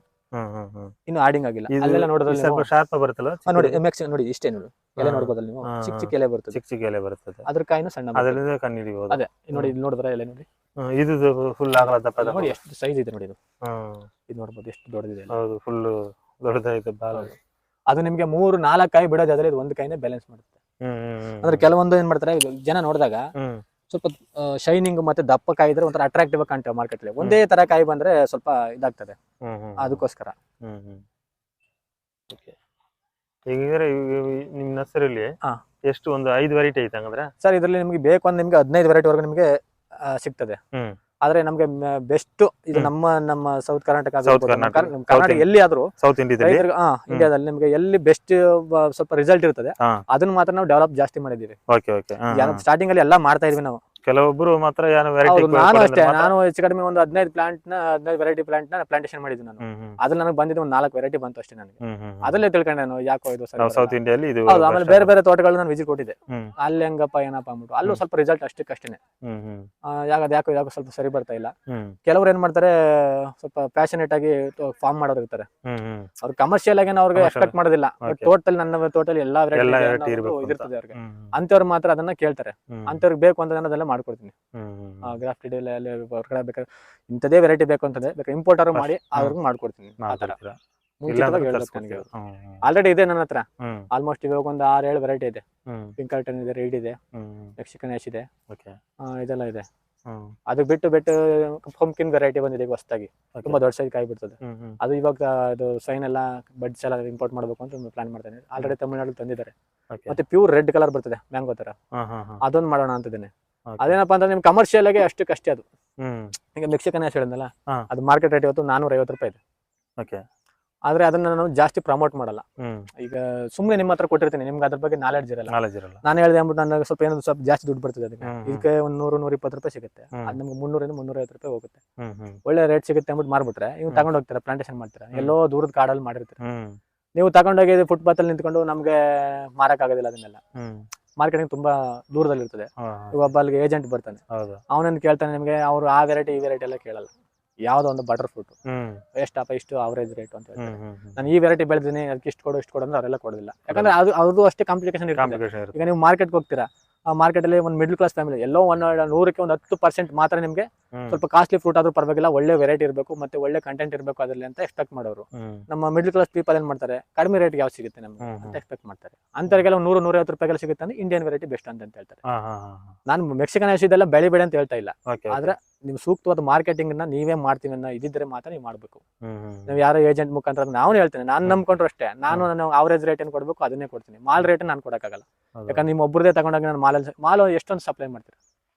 ಇನ್ನು ಆಡಿಂಗ್ ಆಗಿಲ್ಲ. ಅಲ್ಲೆಲ್ಲ ನೋಡಿದ್ರೆ ಸ್ವಲ್ಪ ಶಾರ್ಪ್ ಬರುತ್ತಲ್ಲ ನೋಡಿ. ನೋಡಿ ಇಷ್ಟೇ ನೋಡಿ ಎಲೆ ನೋಡ್ಬೋದಲ್ಲ ನೀವು. ಚಿಕ್ಕ ಎಲೆ ಬರ್ತದೆ. ಚಿಕ್ಕ ಎಲೆ ಬರ್ತದೆ. ಅದ್ರ ಕಾಯಿನೂ ಸಣ್ಣ. ಅದರಿಂದ ಕಣ್ಣು ಹಿಡಿಬಹುದು. ಅದೇ ನೋಡಿ ಇಲ್ಲಿ ನೋಡಿದ್ರೆ ಎಲೆ ನೋಡಿ. ಇದು ಫುಲ್ ಆಗಲದಪ್ಪ. ನೋಡಿ ಎಷ್ಟು ಸೈಜ್ ಇದೆ ನೋಡಿ ಇದು. ಇದು ನೋಡ್ಬೋದು ಎಷ್ಟು ದೊಡ್ಡದಿದೆ. ಹೌದು, ಫುಲ್ ದೊಡ್ಡದಾಗಿದೆ ಬಾಲ. ಅದು ನಿಮ್ಗೆ 3-4 ಕಾಯಿ ಬಿಡೋದಾದ್ರೆ ಇದು 1 ಕಾಯಿನೇ ಬ್ಯಾಲೆನ್ಸ್ ಮಾಡುತ್ತೆ. ಅಂದ್ರೆ ಕೆಲವೊಂದು ಏನ್ ಮಾಡ್ತಾರೆ ಇದು ಜನ ನೋಡಿದಾಗ ಸ್ವಲ್ಪ ಶೈನಿಂಗ್ ಮತ್ತೆ ದಪ್ಪ ಕಾಯಿ ಇದ್ರೆ ಒಂಥರ ಅಟ್ರಾಕ್ಟಿವ್ ಆಗಿ ಕಾಣ್ತೇವೆ ಮಾರ್ಕೆಟ್ ಅಲ್ಲಿ. ಒಂದೇ ತರ ಕಾಯಿ ಬಂದ್ರೆ ಸ್ವಲ್ಪ ಇದಾಗ್ತದೆ, ಅದಕ್ಕೋಸ್ಕರ. ಹೀಗಿದ್ರೆ ನಿಮ್ ನರ್ಸರಿಲಿ ಎಷ್ಟು ಒಂದು 5 ವೆರೈಟಿ ಐತೆ ಹಂಗಂದ್ರೆ? ಸರ್ ಇದರಲ್ಲಿ ನಿಮ್ಗೆ ಬೇಕು ಅಂದ್ರೆ ನಿಮ್ಗೆ 15 ವೆರೈಟಿ ವರೆಗೂ ನಿಮ್ಗೆ ಸಿಗ್ತದೆ. ಆದ್ರೆ ನಮ್ಗೆ ಬೆಸ್ಟ್ ಇದು ನಮ್ಮ ಸೌತ್ ಕರ್ನಾಟಕ ಕರ್ನಾಟಕ ಎಲ್ಲಿ ಆದ್ರೂ ಸೌತ್ ಇಂಡಿಯಾದಲ್ಲಿ ನಿಮ್ಗೆ ಎಲ್ಲಿ ಬೆಸ್ಟ್ ಸ್ವಲ್ಪ ರಿಸಲ್ಟ್ ಇರ್ತದೆ ಅದನ್ನ ಮಾತ್ರ ನಾವು ಡೆವಲಪ್ ಜಾಸ್ತಿ ಮಾಡಿದೀವಿ. ಸ್ಟಾರ್ಟಿಂಗ್ ಅಲ್ಲಿ ಎಲ್ಲಾ ಮಾಡ್ತಾ ಇದ್ವಿ ನಾವು. ಕೆಲವೊಬ್ರು ಮಾತ್ರ ನಾನು ಅಷ್ಟೇ, ನಾನು ಹೆಚ್ಚು ಕಡಿಮೆ ಒಂದು 15 ವೆರೈಟಿ ಪ್ಲಾಂಟ್ ನ ಪ್ಲಾಂಟೇಶನ್ ಮಾಡಿದ್ವಿ ನಾನು. ಅದ್ರಲ್ಲಿ ನನಗೆ ಬಂದಿದ್ದು ಒಂದು 4 ವೆರೈಟಿ ಬಂತು ಅಷ್ಟೇ ನನಗೆ. ಅದ್ರಲ್ಲೇ ತಿಳ್ಕೊಂಡೆ ನಾನು ಯಾಕೋ ಇದು ಸೌತ್ ಇಂಡಿಯಲ್ಲಿ ಇದು. ಆಮೇಲೆ ಬೇರೆ ಬೇರೆ ತೋಟಗಳು ನಾನು ವಿಸಿಟ್ ಕೊಟ್ಟಿದ್ದೆ, ಅಲ್ಲಿ ಹೆಂಗಪ್ಪ ಏನಪ್ಪ ಅಂದ್ಬಿಟ್ಟು ಅಲ್ಲೂ ಸ್ವಲ್ಪ ರಿಸಲ್ಟ್ ಅಷ್ಟಕ್ಕಷ್ಟೇನೆ. ಯಾಕೋ ಸ್ವಲ್ಪ ಸರಿ ಬರ್ತಾ ಇಲ್ಲ. ಕೆಲವ್ರು ಏನ್ ಮಾಡ್ತಾರೆ, ಸ್ವಲ್ಪ ಪ್ಯಾಷನೇಟ್ ಆಗಿ ಫಾರ್ಮ್ ಮಾಡೋರು ಇರ್ತಾರೆ, ಅವ್ರು ಕಮರ್ಷಿಯಲ್ ಆಗಿ ಅವ್ರಿಗೆ ಎಕ್ಸ್ಪೆಕ್ಟ್ ಮಾಡೋದಿಲ್ಲ. ಟೋಟಲ್ ನನ್ನ ಟೋಟಲ್ ಎಲ್ಲಾ ವೆರೈಟಿ ಇರ್ತದೆ ಅವ್ರಿಗೆ. ಅಂತವ್ರು ಮಾತ್ರ ಅದನ್ನ ಕೇಳ್ತಾರೆ. ಅಂತವ್ರಿಗೆ ಬೇಕು ಅಂತ ಅದೆಲ್ಲ ಮಾಡ್ಕೊಡ್ತೀನಿ. ಗ್ರಾಫ್ಟೆಡ್ ಅಲ್ಲಿ ಹೊರಗಡೆ ಬೇಕಾದ್ರೆ ಇಂಥದೇ ವೆರೈಟಿ ಬೇಕು ಅಂತಂದ್ರೆ ಬೇಕಾದ್ರೆ ಇಂಪೋರ್ಟರ್ ಮಾಡಿ ಅವ್ರಿಗೆ ಮಾಡ್ಕೊಡ್ತೀನಿ. ಆಲ್ರೆಡಿ ಇದೆ ನನ್ನ ಹತ್ರ ಆಲ್ಮೋಸ್ಟ್ ಇವಾಗ ಒಂದು 6-7 ವೆರೈಟಿ ಇದೆ. ಪಿಂಕರ್ಟನ್ ಇದೆ, ರೈಡ್ ಇದೆ, ಮೆಕ್ಸಿಕನ್ ಆಶ್ ಇದೆ, ಇದೆಲ್ಲ ಇದೆ. ಅದು ಬಿಟ್ಟು ಪಂಪ್ಕಿನ್ ವೆರೈಟಿ ಬಂದಿದೆ ಈಗ ಹೊಸದಾಗಿ, ತುಂಬಾ ದೊಡ್ಡ ಸೈಜ್ ಕಾಯಿ ಬಿಡ್ತದೆ. ಅದು ಇವಾಗ ಅದು ಸೈನ್ ಎಲ್ಲ ಬಡ್ಸ್ ಎಲ್ಲ ಇಂಪೋರ್ಟ್ ಮಾಡ್ಬೇಕು ಅಂತ ಪ್ಲಾನ್ ಮಾಡ್ತೇನೆ. ಆಲ್ರೆಡಿ ತಮಿಳ್ನಾಡು ತಂದಿದ್ದಾರೆ. ಮತ್ತೆ ಪ್ಯೂರ್ ರೆಡ್ ಕಲರ್ ಬರ್ತದೆ ಮ್ಯಾಂಗೋ ತರ, ಅದೊಂದು ಮಾಡೋಣ ಅಂತಿದ್ದೇನೆ. ಅದೇನಪ್ಪ ಅಂದ್ರೆ ನಿಮ್ ಕಮರ್ಷಿಯಲ್ ಆಗಿ ಅಷ್ಟಕ್ಕಷ್ಟೇ ಅದು. ಈಗ ಮೆಕ್ಸಿಕನ್ ಆಶ್ ಹೇಳಿದ್ನಲ್ಲ, ಅದು ಮಾರ್ಕೆಟ್ ರೇಟ್ ಇವತ್ತು 450 ರೂಪಾಯಿ ಇದೆ. ಆದ್ರೆ ಅದನ್ನ ನಾನು ಜಾಸ್ತಿ ಪ್ರಮೋಟ್ ಮಾಡಲ್ಲ. ಈಗ ಸುಮ್ನೆ ನಿಮ್ಮ ಹತ್ರ ಕೊಟ್ಟಿರ್ತೀನಿ, ನಿಮ್ಗೆ ಅದ್ರ ಬಗ್ಗೆ ನಾಲೆಡ್ಜ್ ಇರಲ್ಲ. ನಾನು ಹೇಳಿದೆ ಅಂದ್ಬಿಟ್ಟು ನನಗೆ ಸ್ವಲ್ಪ ಜಾಸ್ತಿ ದುಡ್ಡು ಬರ್ತದೆ ಅದಕ್ಕೆ. ಇದಕ್ಕೆ ಒಂದು 100-120 ರೂಪಾಯಿ ಸಿಗುತ್ತೆ. ಅದು ನಮ್ಗೆ 300-350 ರೂಪಾಯಿ ಹೋಗುತ್ತೆ. ಒಳ್ಳೆ ರೇಟ್ ಸಿಗುತ್ತೆ ಅಂದ್ಬಿಟ್ಟು ಮಾರ್ಬಿಟ್ರೆ ನೀವು ತಗೊಂಡ್ ಹೋಗ್ತೀರಾ, ಪ್ಲಾಂಟೇಶನ್ ಮಾಡ್ತೀರಾ, ಎಲ್ಲೋ ದೂರದ ಕಾಡಲ್ಲಿ ಮಾಡಿರ್ತೀರ. ನೀವು ತಗೊಂಡೋಗಿ ಫುಟ್ಪಾತ್ ಅಲ್ಲಿ ನಿಂತ್ಕೊಂಡು ನಮ್ಗೆ ಮಾರಕ್ ಆಗೋದಿಲ್ಲ. ಅದನ್ನೆಲ್ಲ ಮಾರ್ಕೆಟಿಂಗ್ ತುಂಬಾ ದೂರದಲ್ಲಿ ಇರ್ತದೆ. ಒಬ್ಬ ಅಲ್ಲಿಗೆ ಏಜೆಂಟ್ ಬರ್ತಾನೆ, ಅವನನ್ನು ಕೇಳ್ತಾನೆ ನಿಮ್ಗೆ, ಅವ್ರು ಆ ವೆರೈಟಿ ಈ ವೆರೈಟಿ ಎಲ್ಲ ಕೇಳಲ್ಲ. ಯಾವ್ದೋ ಒಂದು ಬಟರ್ ಫ್ರೂಟ್ ಎಷ್ಟಪ್ಪ ಇಷ್ಟು ಅವರೇಜ್ ರೇಟ್ ಅಂತ ಹೇಳ್ತಾರೆ. ನಾನು ಈ ವೆರೈಟಿ ಬೆಳೆದಿನಿ, ಅದಕ್ಕೆ ಇಷ್ಟು ಕೊಡು ಅಂದ್ರೆ ಅವರೆಲ್ಲ ಕೊಡೋದಿಲ್ಲ. ಯಾಕಂದ್ರೆ ಅದು ಅಷ್ಟೇ ಕಾಂಪ್ಲಿಕೇಶನ್ ಇರ್ತದೆ. ಈಗ ನೀವು ಮಾರ್ಕೆಟ್ಗೆ ಹೋಗ್ತೀರಾ, ಆ ಮಾರ್ಕೆಟ್ ಅಲ್ಲಿ ಒಂದು ಮಿಡ್ಲ್ ಕ್ಲಾಸ್ ಫ್ಯಾಮಿಲಿ ಎಲ್ಲೋ 100ಕ್ಕೆ ಒಂದು 10% ಮಾತ್ರ ನಿಮ್ಗೆ ಸ್ವಲ್ಪ ಕಾಸ್ಟ್ಲಿ ಫ್ರೂಟ್ ಆದ್ರೂ ಪರವಾಗಿಲ್ಲ, ಒಳ್ಳೆ ವೆರೈಟಿ ಇರಬೇಕು ಮತ್ತೆ ಒಳ್ಳೆ ಕಂಟೆಂಟ್ ಇರಬೇಕು ಅದರಲ್ಲಿ ಅಂತ ಎಕ್ಸ್ಪೆಕ್ಟ್ ಮಾಡೋರು. ನಮ್ಮ ಮಿಡ್ಲ್ ಕ್ಲಾಸ್ ಪೀಪಲ್ ಏನ್ ಮಾಡ್ತಾರೆ, ಕಡಿಮೆ ರೇಟ್ಗೆ ಯಾವ ಸಿಗುತ್ತೆ ನಮ್ಗೆ ಅಂತ ಎಕ್ಸ್ಪೆಕ್ಟ್ ಮಾಡ್ತಾರೆ. ಅಂತವರಿಗೆಲ್ಲ 100-150 ರೂಪಾಯಿಗೆಲ್ಲ ಸಿಗುತ್ತೆ ಅಂದ್ರೆ ಇಂಡಿಯನ್ ವೆರೈಟಿ ಬೆಸ್ಟ್ ಅಂತ ಹೇಳ್ತಾರೆ. ನಾನು ಮೆಕ್ಸಿಕನ್ ಆಶ್ ಇದೆಲ್ಲ ಬೆಳೆ ಅಂತ ಹೇಳ್ತಾ ಇಲ್ಲ, ಆದ್ರೆ ನೀವು ಸೂಕ್ತವಾದ ಮಾರ್ಕೆಟಿಂಗ್ ನ ನೀವೇ ಮಾಡ್ತೀವಿ ಅನ್ನೋ ಇದಿದ್ರೆ ಮಾತ್ರ ನೀವು ಮಾಡ್ಬೇಕು. ನೀವು ಯಾರೋ ಏಜೆಂಟ್ ಮುಖಾಂತರ ನಾನು ಹೇಳ್ತೇನೆ, ನಾನು ನಂಬ್ಕೊಂಡ್ರು ಅಷ್ಟೇ, ನಾನು ಅವರೇಜ್ ರೇಟ್ ಏನ್ ಕೊಡ್ಬೇಕು ಅದನ್ನೇ ಕೊಡ್ತೀನಿ. ಮಾಲ್ ರೇಟ್ ನಾನು ಕೊಡಕ್ಕಾಗಲ್ಲ. ಯಾಕಂದ್ರೆ ನಿಮ್ಮ ಒಬ್ಬರದೇ ತಗೊಂಡಾಗ ನಾನು ಮಾಲ್ ಎಷ್ಟೊಂದು ಸಪ್ಲೈ ಮಾಡ್ತೀರಾ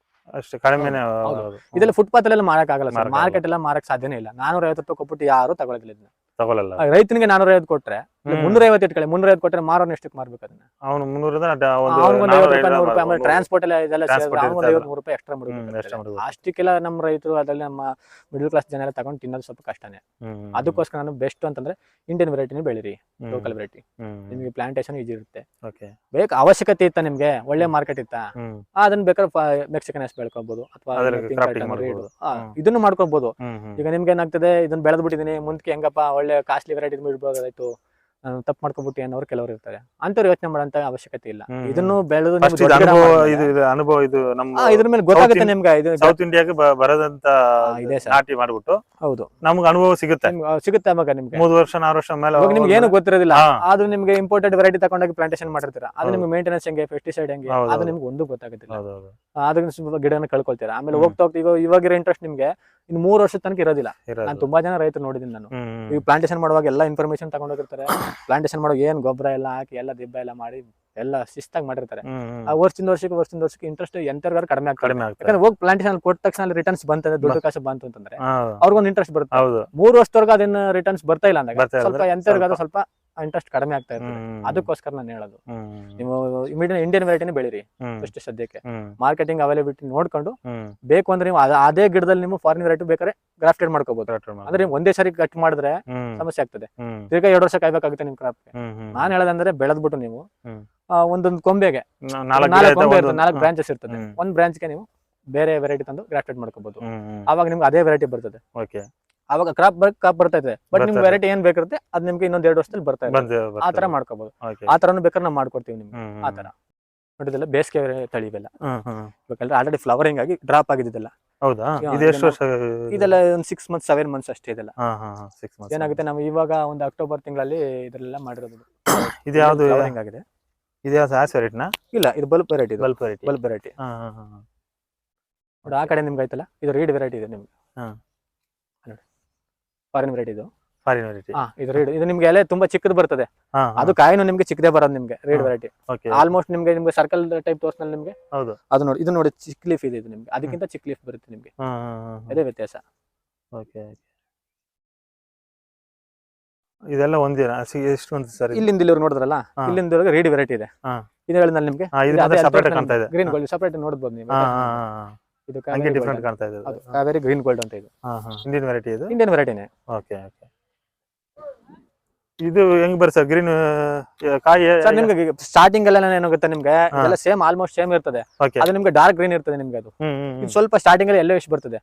ಅಷ್ಟೇ ಕಡಿಮೆ. ಇದೆಲ್ಲ ಫುಟ್ಪಾತ್ ಎಲ್ಲ ಮಾರಕ್ ಆಗಲ್ಲ ಸರ್, ಮಾರ್ಕೆಟ್ ಎಲ್ಲ ಮಾರಕ್ ಸಾಧ್ಯನೇ ಇಲ್ಲ. 450 ರೂಪಾಯಿ ಕೊಟ್ಬಿಟ್ಟು ಯಾರು ತಗೊಳ್ಳೋದಿಲ್ಲ ಇದನ್ನ. ರೈತನಿಗೆ 450 ಕೊಟ್ರೆ 350 ಇಟ್ಕೊಳ್ಳಿ, 350 ಕೊಟ್ರೆ ಮಾರೋನ್ ಎಷ್ಟಕ್ಕೆ ಮಾರ್ಬೇಕು ಅದನ್ನ? ಅವನು 300 ಟ್ರಾನ್ಸ್ಪೋರ್ಟ್ ಎಲ್ಲ ಇದೆಲ್ಲ 3 ರೂಪಾಯಿ ಎಕ್ಸ್ಟ್ರಾ ಮಾಡ್ಬೇಕು. ಅಷ್ಟಕ್ಕೆಲ್ಲ ನಮ್ಮ ರೈತರು ಅದರಲ್ಲಿ ನಮ್ಮ ಮಿಡಲ್ ಕ್ಲಾಸ್ ಜನ ಎಲ್ಲ ತಗೊಂಡು ತಿನ್ನೋದು ಸ್ವಲ್ಪ ಕಷ್ಟನೇ. ಅದಕ್ಕೋಸ್ಕರ ನಾನು ಬೆಸ್ಟ್ ಅಂತಂದ್ರೆ ಇಂಡಿಯನ್ ವೆರೈಟಿನೇ ಬೆಳಿರಿ, ಲೋಕಲ್ ವೆರೈಟಿ. ನಿಮ್ಗೆ ಪ್ಲಾಂಟೇಶನ್ ಈಜಿ ಇರುತ್ತೆ. ಬೇಕು ಅವಶ್ಯಕತೆ ಇತ್ತ ನಿಮ್ಗೆ, ಒಳ್ಳೆ ಮಾರ್ಕೆಟ್ ಇತ್ತ, ಅದನ್ನ ಬೇಕಾದ್ರೆ ಮೆಕ್ಸಿಕನ್ ಆಶ್ ಬೆಳ್ಕೊಬಹುದು ಅಥವಾ ಇದನ್ನು ಮಾಡ್ಕೊಬಹುದು. ಈಗ ನಿಮ್ಗೆ ಏನಾಗ್ತದೆ, ಇದನ್ನ ಬೆಳೆದ್ಬಿಟ್ಟಿದೀನಿ ಮುಂದಕ್ಕೆ ಹೆಂಗಪ್ಪ ಒಳ್ಳೆ ಕಾಸ್ಟ್ಲಿ ವೆರೈಟಿ ಬಿಡ್ಬೋದಾಯ್ತು, ನಾನು ತಪ್ಪು ಮಾಡ್ಕೊಬಿಟ್ಟು ಅನ್ನೋರು ಕೆಲವರು ಇರ್ತಾರೆ. ಅಂತವ್ರು ಯೋಚನೆ ಮಾಡೋಂತ ಅವಶ್ಯಕತೆ ಇಲ್ಲ. ಇದನ್ನು ಬೆಳೆದು ಅನುಭವ ಇದು ಇದ್ರ ಮೇಲೆ ಗೊತ್ತಾಗುತ್ತೆ ನಿಮ್ಗೆ. ಸೌತ್ ಇಂಡಿಯಾಗೆ ಬರದಂತ ನಾಟಿ ಮಾಡ್ಬಿಟ್ಟು ಹೌದು ನಮ್ಗೆ ಅನುಭವ ಸಿಗುತ್ತೆ ಅವಾಗ ನಿಮ್ಗೆ 3 ವರ್ಷ 4 ವರ್ಷ ಮೇಲೆ ನಿಮ್ಗೆ ಏನು ಗೊತ್ತಿರೋದಿಲ್ಲ. ಅದು ನಿಮ್ಗೆ ಇಂಪೋರ್ಟೆಡ್ ವೆರೈಟಿ ತಗೊಂಡಾಗ ಪ್ಲಾಂಟೇಶನ್ ಮಾಡಿರ್ತೀರಾ, ಅದು ನಿಮ್ಗೆ ಮೇಂಟೆನೆನ್ಸ್ ಹೆಂಗೆ, ಪೆಸ್ಟಿಸೈಡ್ ಹೆಂಗೆ, ಅದು ನಿಮ್ಗೆ ಒಂದು ಗೊತ್ತಾಗುತ್ತಿಲ್ಲ. ಅದನ್ನ ಗಿಡನ ಕಳ್ಕೊಳ್ತೀರಾ. ಆಮೇಲೆ ಹೋಗ್ತಾ ಇವಾಗಿರೋ ಇಂಟ್ರೆಸ್ಟ್ ನಿಮ್ಗೆ ಇನ್ನು 3 ವರ್ಷದ ತನಕ ಇರೋದಿಲ್ಲ. ನಾನು ತುಂಬಾ ಜನ ರೈತರು ನೋಡಿದೀನಿ. ನಾನು ಈ ಪ್ಲಾಂಟೇಶನ್ ಮಾಡುವಾಗ ಎಲ್ಲ ಇನ್ಫಾರ್ಮೇಶನ್ ತಗೊಂಡೋಗಿರ್ತಾರೆ. ಪ್ಲಾಂಟೇಶನ್ ಮಾಡುವಾಗ ಏನ್ ಗೊಬ್ಬರ ಎಲ್ಲ ಹಾಕಿ ಎಲ್ಲ ದಿಬ್ಬ ಎಲ್ಲ ಮಾಡಿ ಎಲ್ಲ ಶಿಸ್ತಾಗಿ ಮಾಡಿರ್ತಾರೆ. ವರ್ಷದಿಂದ ವರ್ಷಕ್ಕೆ ಇಂಟ್ರೆಸ್ಟ್ ಎಂತರ್ಗಾರು ಕಡಿಮೆ ಆಗ್ತದೆ. ಯಾಕಂದ್ರೆ ಹೋಗಿ ಪ್ಲಾಂಟೇಶನ್ ಕೊಟ್ಟ ತಕ್ಷಣ ರಿಟರ್ನ್ಸ್ ಬಂತಂದ್ರೆ, ದುಡ್ಡು ಕಾಸು ಬಂತು ಅಂತಂದ್ರೆ ಅವ್ರಿಗೊಂದು ಇಂಟ್ರೆಸ್ಟ್ ಬರುತ್ತೆ. 3 ವರ್ಷದವರೆಗೂ ಅದನ್ನ ರಿಟರ್ನ್ಸ್ ಬರ್ತಾ ಇಲ್ಲ ಅಂದಾಗ ಸ್ವಲ್ಪ ಎಂತರ್ಗಾರು ಸ್ವಲ್ಪ ಇಂಟ್ರೆಸ್ಟ್ ಕಡಿಮೆ ಆಗ್ತಾ ಇರ್ತದೆ. ಅದಕ್ಕೋಸ್ಕರ ನಾನು ಹೇಳೋದು, ನೀವು ಇಂಡಿಯನ್ ವೆರೈಟಿನೇ ಬೆಳಿರಿ ಫಸ್ಟ್ ಸದ್ಯಕ್ಕೆ. ಮಾರ್ಕೆಟಿಂಗ್ ಅವೈಲಬಿಲಿಟಿ ನೋಡ್ಕೊಂಡು ಬೇಕು ಅಂದ್ರೆ ನೀವು ಅದೇ ಗಿಡದಲ್ಲಿ ನೀವು ಫಾರಿನ್ ವೆರೈಟಿ ಬೇಕಾದ್ರೆ ಗ್ರಾಫ್ಟೆಡ್ ಮಾಡ್ಕೋಬಹುದು. ಅಂದ್ರೆ ಒಂದೇ ಸರಿ ಕಟ್ ಮಾಡಿದ್ರೆ ಸಮಸ್ಯೆ ಆಗ್ತದೆ, ತಿರ್ಗಾ 2 ವರ್ಷ ಕಾಯ್ಬೇಕಾಗುತ್ತೆ ನಿಮ್ ಕ್ರಾಪ್. ನಾನ್ ಹೇಳೋದಂದ್ರೆ ಬೆಳೆದ್ಬಿಟ್ಟು ನೀವು ಒಂದೊಂದು ಕೊಂಬೆಗೆ 4 ಬ್ರಾಂಚಸ್ ಇರ್ತದೆ, ಒಂದ್ ಬ್ರಾಂಚ್ಗೆ ನೀವು ಬೇರೆ ವೆರೈಟಿ ತಂದು ಗ್ರಾಫ್ಟೆಡ್ ಮಾಡ್ಕೋಬಹುದು. ಅವಾಗ ನಿಮ್ಗೆ ಅದೇ ವೆರೈಟಿ ಬರ್ತದೆ. ಅವಾಗ ಕ್ರಾಪ್ ಬರ್ತಾ ಇದೆ, ಬಟ್ ನಿಮ್ಗೆ ವೆರೈಟಿ ಏನ್ ಬೇಕಿರುತ್ತೆ ಅದ್ ನಿಮ್ಗೆ ಇನ್ನೊಂದ್ 2 ವರ್ಷದಲ್ಲಿ ಬರ್ತಾ ಇದೆ. ಆ ತರ ಮಾಡ್ಕೋಬಹುದು. ಆ ತರನು ಬೇಕಾದ್ರೆ ನಾವು ಮಾಡ್ಕೊಡ್ತೀವಿ ನಿಮ್ಗೆ. ಆ ತರ ನೋಡಿದೆಲ್ಲ ಬೇಸಿಗೆ ತಳಿ ಇವೆಲ್ಲ ಬೇಕಂದ್ರೆ ಆಲ್ರೆಡಿ ಫ್ಲವರಿಂಗ್ ಆಗಿ ಡ್ರಾಪ್ ಆಗಿದ್ದೆಲ್ಲ. ಇದೆಲ್ಲ ಒಂದು 6 months 7 months ಅಷ್ಟೇ. ಇದೆಲ್ಲ ಏನಾಗುತ್ತೆ, ನಾವು ಇವಾಗ ಒಂದು ಅಕ್ಟೋಬರ್ ತಿಂಗಳಲ್ಲಿ ಇದೆಲ್ಲ ಮಾಡಿರೋದು. ಇದು ಯಾವ್ದು ಫ್ಲವರಿಂಗ್ ಆಗಿದೆ, ಇದು ಸಾಸ್ ವೆರೈಟಿನಾ? ಇಲ್ಲ, ಇದು bulb variety. Bulb variety. Bulb variety. ನೋಡಿ ಆ ಕಡೆ ನಿಮ್ಗೆ ಆಯ್ತಲ್ಲ, ಇದು ರೀಡ್ ವೆರೈಟಿ ಇದೆ ನಿಮ್ಗೆ. ನೋಡಿ ಫಾರಿನ್ ವೆರೈಟಿ ಇದು. Foreign variety. ಇದು ರೀಡ್. ಇದು ನಿಮ್ಗೆ ಎಲೆ ತುಂಬಾ ಚಿಕ್ಕದು ಬರ್ತದೆ. ಅದು ಕಾಯಿನೂ ನಿಮ್ಗೆ ಚಿಕ್ಕದೇ ಬರೋದು ನಿಮ್ಗೆ ರೀಡ್ ವೆರೈಟಿ. ಆಲ್ಮೋಸ್ಟ್ ನಿಮ್ಗೆ ಸರ್ಕಲ್ ಟೈಪ್ ತೋರ್ಸ್ನಲ್ಲಿ ನಿಮ್ಗೆ. ಹೌದು. ಅದು ನೋಡಿ, ಇದು ನೋಡಿ ಚಿಕ್ ಲೀಫ್ ಇದೆ ಇದು ನಿಮ್ಗೆ. ಅದಕ್ಕಿಂತ ಚಿಕ್ ಲೀಫ್ ಬರುತ್ತೆ ನಿಮ್ಗೆ. ಅದೇ ವ್ಯತ್ಯಾಸ. ಓಕೆ. ಇದೆಲ್ಲ ಒಂದಿನ ಎಷ್ಟು ಒಂದು ಸರ್? ಇಲ್ಲಿಂದ ಇಲ್ಲಿವರೆಗೆ ನೋಡಿದ್ರಲ್ಲ, ಇಲ್ಲಿಂದ ರೀಡ್ ವೆರೈಟಿ ಇದೆ. ಇದು ಹೇಳಿದ್ನಲ್ಲಿ ನಿಮ್ಗೆ ಸಪರೇಟ್ ಕಾಣ್ತಾ ಇದೆ. ಗ್ರೀನ್ ಗೋಲ್ಡ್ ಸಪರೇಟ್ ನೋಡಬಹುದು ನೀವು. ಇದು ಡಿಫರೆಂಟ್ ಕಾಣ್ತಾ ಇದೆ. ಕಾವೇರಿ ಗ್ರೀನ್ ಗೋಲ್ಡ್ ಅಂತ. ಇದು ಇಂಡಿಯನ್ ವೆರೈಟಿ. ಇದು ಇಂಡಿಯನ್ ವೆರೈಟಿನೇ. Okay okay. ಇದು ಹೆಂಗ್ ಬರುತ್ತೆ ಸರ್ ಗ್ರೀನ್ ಕಾಯಿ? ಸರ್ ನಿಮ್ಗೆ ಸ್ಟಾರ್ಟಿಂಗ್ ಎಲ್ಲ ಏನು ಗೊತ್ತಾ ನಿಮ್ಗೆ, ಇದೆಲ್ಲ ಸೇಮ್ ಆಲ್ಮೋಸ್ಟ್ ಸೇಮ್ ಇರ್ತದೆ. ಅದು ನಿಮ್ಗೆ ಡಾರ್ಕ್ ಗ್ರೀನ್ ಇರ್ತದೆ ನಿಮ್ಗೆ. ಅದು ಇದು ಸ್ವಲ್ಪ ಸ್ಟಾರ್ಟಿಂಗ್ ಅಲ್ಲಿ ಯೆಲ್ಲೋಯಿಶ್ ಬರ್ತದೆ.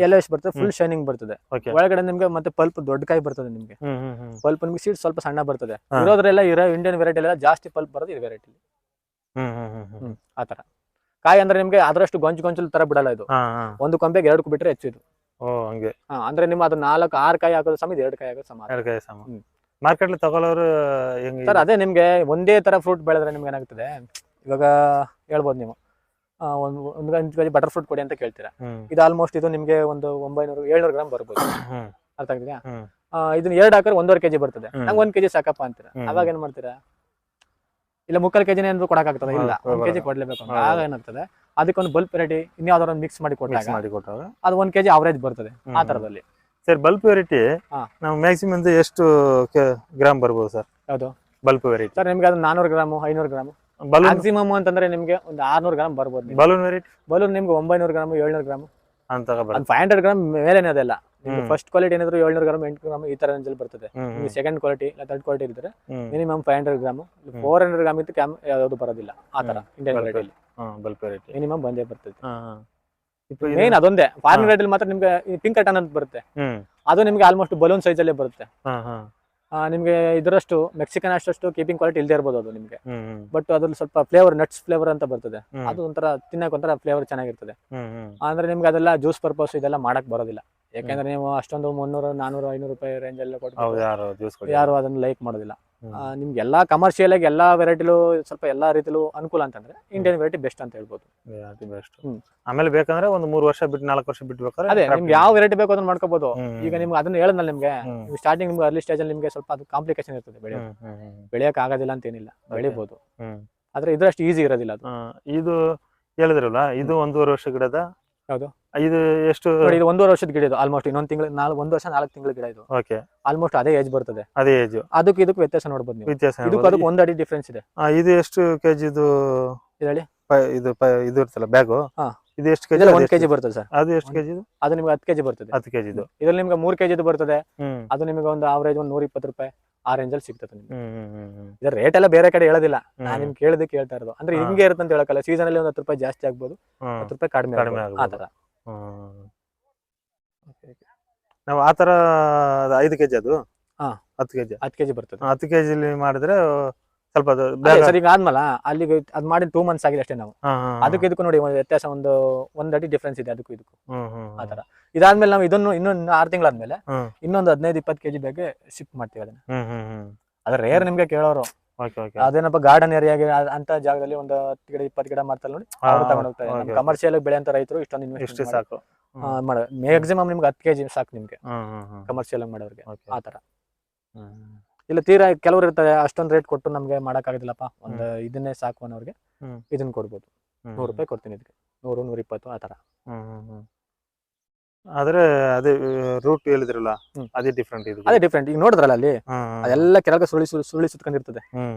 ಯೆಲ್ಲೋಯಿಶ್ ಬರ್ತದೆ, ಫುಲ್ ಶೈನಿಂಗ್ ಬರ್ತದೆ. ಒಳಗಡೆ ನಿಮ್ಗೆ ಮತ್ತೆ ಪಲ್ಪ್ ದೊಡ್ಡ ಕಾಯಿ ಬರ್ತದೆ ನಿಮ್ಗೆ. ಪಲ್ಪ್ ನಿಮ್ಗೆ ಸೀಡ್ ಸ್ವಲ್ಪ ಸಣ್ಣ ಬರ್ತದೆ. ಇರೋದ್ರೆಲ್ಲ ಇಂಡಿಯನ್ ವೆರೈಟಿ ಎಲ್ಲ ಜಾಸ್ತಿ ಪಲ್ಪ್ ಬರೋದು ಇದು ವೆರೈಟಿ. ಆತರ ಕಾಯಿ ಅಂದ್ರೆ ನಿಮ್ಗೆ ಅದರಷ್ಟು ಗೊಂಚಲು ತರ ಬಿಡಲ್ಲ ಇದು. ಒಂದು ಕೊಂಬೆಗೆ 2 ಬಿಟ್ರೆ ಹೆಚ್ಚು ಇದು. ಅಂದ್ರೆ ನಿಮ್ಮ ಅದು 4-6 ಕಾಯಿ ಹಾಕೋದು ಸಮ, 2 ಕಾಯಿ ಹಾಕೋದು ಸಮ. ಮಾರ್ಕೆಟ್ ತಗೊಳ್ಳೋರು ಸರ್ ಅದೇ ನಿಮ್ಗೆ ಒಂದೇ ತರ ಫ್ರೂಟ್ ಬೆಳೆದ್ರೆ ನಿಮ್ಗೆ ಏನಾಗ್ತದೆ, ಇವಾಗ ಹೇಳ್ಬೋದು ನೀವು ಒಂದು 5 kg ಬಟರ್ ಫ್ರೂಟ್ ಕೊಡಿ ಅಂತ ಕೇಳ್ತೀರಾ. ಇದು ಆಲ್ಮೋಸ್ಟ್ ಇದು ನಿಮ್ಗೆ ಒಂದು 900-700 ಗ್ರಾಮ್ ಬರ್ಬೋದು. ಅರ್ಥ ಆಗ್ತಿದ್ಯಾ? ಇದನ್ನ 2 ಹಾಕಿದ್ರೆ 1.5 kg ಬರ್ತದೆ. ನಂಗೆ 1 kg ಸಾಕಪ್ಪ ಅಂತೀರಾ. ಅವಾಗ ಏನ್ ಮಾಡ್ತೀರಾ? ಇಲ್ಲ 3/4 kg ಏನಾದ್ರು ಕೊಡಕ್ಕಾಗ್ತದೆ? ಇಲ್ಲ, 1 kg ಕೊಡ್ಲೇಬೇಕು. ಆಗ ಏನಾಗ್ತದೆ, ಅದಕ್ಕೊಂದು ಬಲ್ಪ್ ವೆರೈಟಿ ಇನ್ಯಾವ್ದಾದ್ರು ಒಂದು ಮಿಕ್ಸ್ ಮಾಡಿ ಕೊಟ್ಟಾಗ ಅದು 1 kg ಅವರೇಜ್ ಬರ್ತದೆ. ಆ ತರದಲ್ಲಿ ಸರ್ ಬಲ್ಪ್ ವೆರೈಟಿ ನಾವು ಮ್ಯಾಕ್ಸಿಮಮ್ ಎಷ್ಟು ಗ್ರಾಮ್ ಬರ್ಬೋದು ಸರ್? ಯಾವುದು ಬಲ್ಪ್ ವೆರೈಟಿ? ಸರ್ ನಿಮ್ಗೆ ಅದು 400 ಗ್ರಾಮ್ 500 ಗ್ರಾಮ್ ಮ್ಯಾಕ್ಸಿಮಮ್ ಅಂತಂದ್ರೆ ನಿಮ್ಗೆ ಒಂದು 600 ಗ್ರಾಮ್ ಬರ್ಬೋದು. Balloon variety? ಬಲೂನ್ ನಿಮ್ಗೆ 900 ಗ್ರಾಮ್ 700 ಗ್ರಾಮ್ ಅಂತ 500 ಗ್ರಾಮ್ ಮೇಲೇನೆ. ಅದೆಲ್ಲ ಫಸ್ಟ್ ಕ್ವಾಲಿಟಿ ಏನಾದ್ರು 700 ಗ್ರಾಮ್ 800 ಗ್ರಾಮ್ ಈ ತರ ರೇಂಜಲ್ಲಿ ಬರ್ತದೆ. ಸೆಕೆಂಡ್ ಕ್ವಾಲಿಟಿ ಇಲ್ಲ ಥರ್ಡ್ ಕ್ವಾಲಿಟಿ ಇದ್ರೆ ಮಿನಿಮಮ್ 500 ಗ್ರಾಮ್ 400 ಗ್ರಾಮ್ ಇತ್ತು ಯಾವ್ದು ಬರೋದಿಲ್ಲ. ಆ ತರ Indian variety bulb variety minimum ಬಂದೇ ಬರ್ತದೆ. ಮೇನ್ ಅದೊಂದೇ. ಫಾರಿನ್ ವೆರೈಟಿ ಮಾತ್ರ ನಿಮ್ಗೆ ಪಿಂಕ್ ಕಟನ್ ಅಂತ ಬರುತ್ತೆ. ಅದು ನಿಮ್ಗೆ ಆಲ್ಮೋಸ್ಟ್ ಬಲೂನ್ ಸೈಜ್ ಅಲ್ಲೇ ಬರುತ್ತೆ. ನಿಮ್ಗೆ ಇದರಷ್ಟು ಮೆಕ್ಸಿಕನ್ ಅಷ್ಟು ಕೀಪಿಂಗ್ ಕ್ವಾಲಿಟಿ ಇಲ್ಲದೆ ಇರ್ಬೋದು ಅದು ನಿಮ್ಗೆ. ಬಟ್ ಅದ್ರಲ್ಲಿ ಸ್ವಲ್ಪ ಫ್ಲೇವರ್, ನಟ್ಸ್ ಫ್ಲೇವರ್ ಅಂತ ಬರ್ತದೆ. ಅದು ಒಂಥರ ತಿನ್ನಕ್ ಒಂಥರ ಫ್ಲೇವರ್ ಚೆನ್ನಾಗಿರ್ತದೆ. ಅಂದ್ರೆ ನಿಮ್ಗೆ ಅದೆಲ್ಲ ಜ್ಯೂಸ್ ಪರ್ಪಸ್ ಇದೆಲ್ಲ ಮಾಡಕ್ ಬರೋದಿಲ್ಲ. ಯಾಕಂದ್ರೆ ನೀವು ಅಷ್ಟೊಂದು 300, 400, 500 ರೂಪಾಯಿ ರೇಂಜ್ ಎಲ್ಲ ಕೊಟ್ಟು ಯಾರು ಅದನ್ನ ಲೈಕ್ ಮಾಡೋದಿಲ್ಲ. ನಿಮ್ಗೆ ಎಲ್ಲಾ ಕಮರ್ಷಿಯಲ್ ಆಗಿ ಎಲ್ಲಾ ವೆರೈಟಿಲು ಸ್ವಲ್ಪ ಎಲ್ಲಾ ರೀತಿಲೂ ಅನುಕೂಲ ಅಂತಂದ್ರೆ ಇಂಡಿಯನ್ ವೆರೈಟಿ ಬೆಸ್ಟ್ ಅಂತ ಹೇಳ್ಬೋದು. ಆಮೇಲೆ ಬೇಕಂದ್ರೆ ಒಂದು 3 ವರ್ಷ ಬಿಟ್ಟು 4 ವರ್ಷ ಬಿಟ್ಟು ಬೇಕಾದ್ರೆ ಅದೇ ನಿಮ್ಗೆ ಯಾವ ವೆರೈಟಿ ಬೇಕು ಅದನ್ನ ಮಾಡ್ಕೋಬಹುದು. ಈಗ ನಿಮ್ಗೆ ಅದನ್ನ ಹೇಳದ್ನಲ್ಲ, ನಿಮ್ಗೆ ಸ್ಟಾರ್ಟಿಂಗ್ ನಿಮ್ಗೆ ಅರ್ಲಿ ಸ್ಟೇಜ್ ಅಲ್ಲಿ ನಿಮ್ಗೆ ಸ್ವಲ್ಪ ಅದು ಕಾಂಪ್ಲಿಕೇಶನ್ ಇರ್ತದೆ. ಬೆಳೆಯಕ್ ಆಗೋದಿಲ್ಲ ಅಂತ ಏನಿಲ್ಲ, ಬೆಳಿಬಹುದು. ಆದ್ರೆ ಇದ್ರಷ್ಟು ಈಸಿ ಇರೋದಿಲ್ಲ ಅದು. ಇದು ಹೇಳಿದ್ರಲ್ಲ, ಇದು 1.5 ವರ್ಷ ಗಿಡದ. ಯಾವುದು ಇದು? ಎಷ್ಟು? ಇದು 1.5 ವರ್ಷದ ಗಿಡ. ಇದು ಆಲ್ಮೋಸ್ಟ್ ಇನ್ನೊಂದು ತಿಂಗಳು 1 ವರ್ಷ 4 ತಿಂಗಳ ಗಿಡ ಇದು. ಆಲ್ಮೋಸ್ಟ್ ಅದೇ ಏಜ್ ಬರ್ತದೆ. ಅದೇ ಏಜ್. ಅದಕ್ಕೆ ಇದಕ್ಕೆ ವ್ಯತ್ಯಾಸ ನೋಡಬಹುದು ನೀವು. ಇದಕ್ಕೆ ಅದಕ್ಕೆ 1 ಅಡಿ ಡಿಫರೆನ್ಸ್ ಇದೆ. ಇದು ಎಷ್ಟು ಕೆಜಿ ಇದು ಹೇಳಿ? ಇದು ಇರ್ತಲ್ಲ ಬ್ಯಾಗು, ಇದು ಎಷ್ಟು ಕೆಜಿ? 1 kg ಬರ್ತದೆ ಸರ್. ಅದು ಎಷ್ಟು ಕೆಜಿ? ಅದು ನಿಮ್ಗೆ 10 kg ಬರ್ತದೆ. 10 kg ಇದು. ಇದ್ರಲ್ಲಿ ನಿಮ್ಗೆ 3 kg ಬರ್ತದೆ. ಅದು ನಿಮಗೆ ಒಂದು ಆವರೇಜ್ ಒಂದು 120 ರೂಪಾಯಿ ಆ ರೇಂಜ್ ಅಲ್ಲಿ ಸಿಗ್ತದೆ ನಿಮ್ಗೆ. ಇದ್ರ ರೇಟ್ ಎಲ್ಲ ಬೇರೆ ಕಡೆ ಹೇಳೋದಿಲ್ಲ, ನಾನು ನಿಮ್ಗೆ ಕೇಳೋದಕ್ಕೆ ಹೇಳ್ತಾ ಇರೋದು. ಅಂದ್ರೆ ಹಿಂಗೆ ಇರುತ್ತೆ ಅಂತ ಹೇಳಕ್ಕಲ್ಲ. ಸೀಸನ್ ಅಲ್ಲಿ ಒಂದು 10 ರೂಪಾಯಿ ಜಾಸ್ತಿ ಆಗ್ಬೋದು, 10 ರೂಪಾಯಿ ಕಡಿಮೆ ಆಗ್ಬೋದು. ಆ ತರ ನಾವು ಆ ತರ 5 kg ಅದು 10 kg ಬರ್ತದೆ. 10 kg ಮಾಡಿದ್ರೆ ಸ್ವಲ್ಪ ಸರ್. ಈಗ ಆದ್ಮಲ್ಲ ಅಲ್ಲಿಗೆ ಅದ್ ಮಾಡಿ 2 months ಆಗಿದೆ ಅಷ್ಟೇ. ನಾವು ಅದಕ್ಕೆ ಇದಕ್ಕೂ ನೋಡಿ ವ್ಯತ್ಯಾಸ ಒಂದ್ ಅಡಿ ಡಿಫ್ರೆನ್ಸ್ ಇದೆ ಅದಕ್ಕೂ ಇದಕ್ಕೂ. ಆತರ ಇದಾದ್ಮೇಲೆ ನಾವು ಇದನ್ನು ಇನ್ನೊಂದು 6 ತಿಂಗಳಾದ್ಮೇಲೆ ಇನ್ನೊಂದು 15-20 kg ಬೇಗ ಶಿಫ್ಟ್ ಮಾಡ್ತೀವಿ ಅದನ್ನ. ಅದ್ರ ರೇರ್ ನಿಮ್ಗೆ ಕೇಳೋರು. ಅದೇನಪ್ಪ ಗಾರ್ಡನ್ ಏರಿಯಾಗೆ ಅಂತ ಜಾಗದಲ್ಲಿ ಒಂದು 10 ಗಿಡ 20 ಗಿಡ ಮಾಡ್ತಾರೆ ನೋಡಿ, ಅವ್ರು ತಗೊಂಡ್ ಹೋಗ್ತಾರೆ. ಕಮರ್ಷಿಯಲ್ ಬೆಳೆ ಅಂತ ರೈತರು ಇಷ್ಟೊಂದು ಇನ್ವೆಸ್ಟ್ ಸಾಕು ಮ್ಯಾಕ್ಸಿಮಮ್ ನಿಮ್ಗೆ 10 kg ಸಾಕು ನಿಮ್ಗೆ ಕಮರ್ಷಿಯಲ್ ಆಗಿ ಮಾಡೋರಿಗೆ. ಆತರ ಇಲ್ಲ ತೀರಾ ಕೆಲವರು ಇರ್ತಾರೆ ಅಷ್ಟೊಂದು ರೇಟ್ ಕೊಟ್ಟು ನಮ್ಗೆ ಮಾಡಕ್ ಆಗೋದಿಲ್ಲಪ್ಪ, ಒಂದು ಇದನ್ನೇ ಸಾಕು ಅನ್ನೋರಿಗೆ ಇದನ್ನ ಕೊಡ್ಬೋದು. 100 ರೂಪಾಯಿ ಕೊಡ್ತೀನಿ ಇದಕ್ಕೆ, 100-120 ಆತರ. ಆದ್ರೆ ಅದೇ ರೂಟ್ ಹೇಳಿದ್ರಲ್ಲ, ಅದೇ ಡಿಫ್ರೆಂಟ್. ಇದು ಅದೇ ಡಿಫ್ರೆಂಟ್. ಈಗ ನೋಡಿದ್ರಲ್ಲ ಅಲ್ಲಿ ಅದೆಲ್ಲ ಕೆಳಗೆ ಸುಳಿ ಸುತ್ಕೊಂಡಿರ್ತದೆ.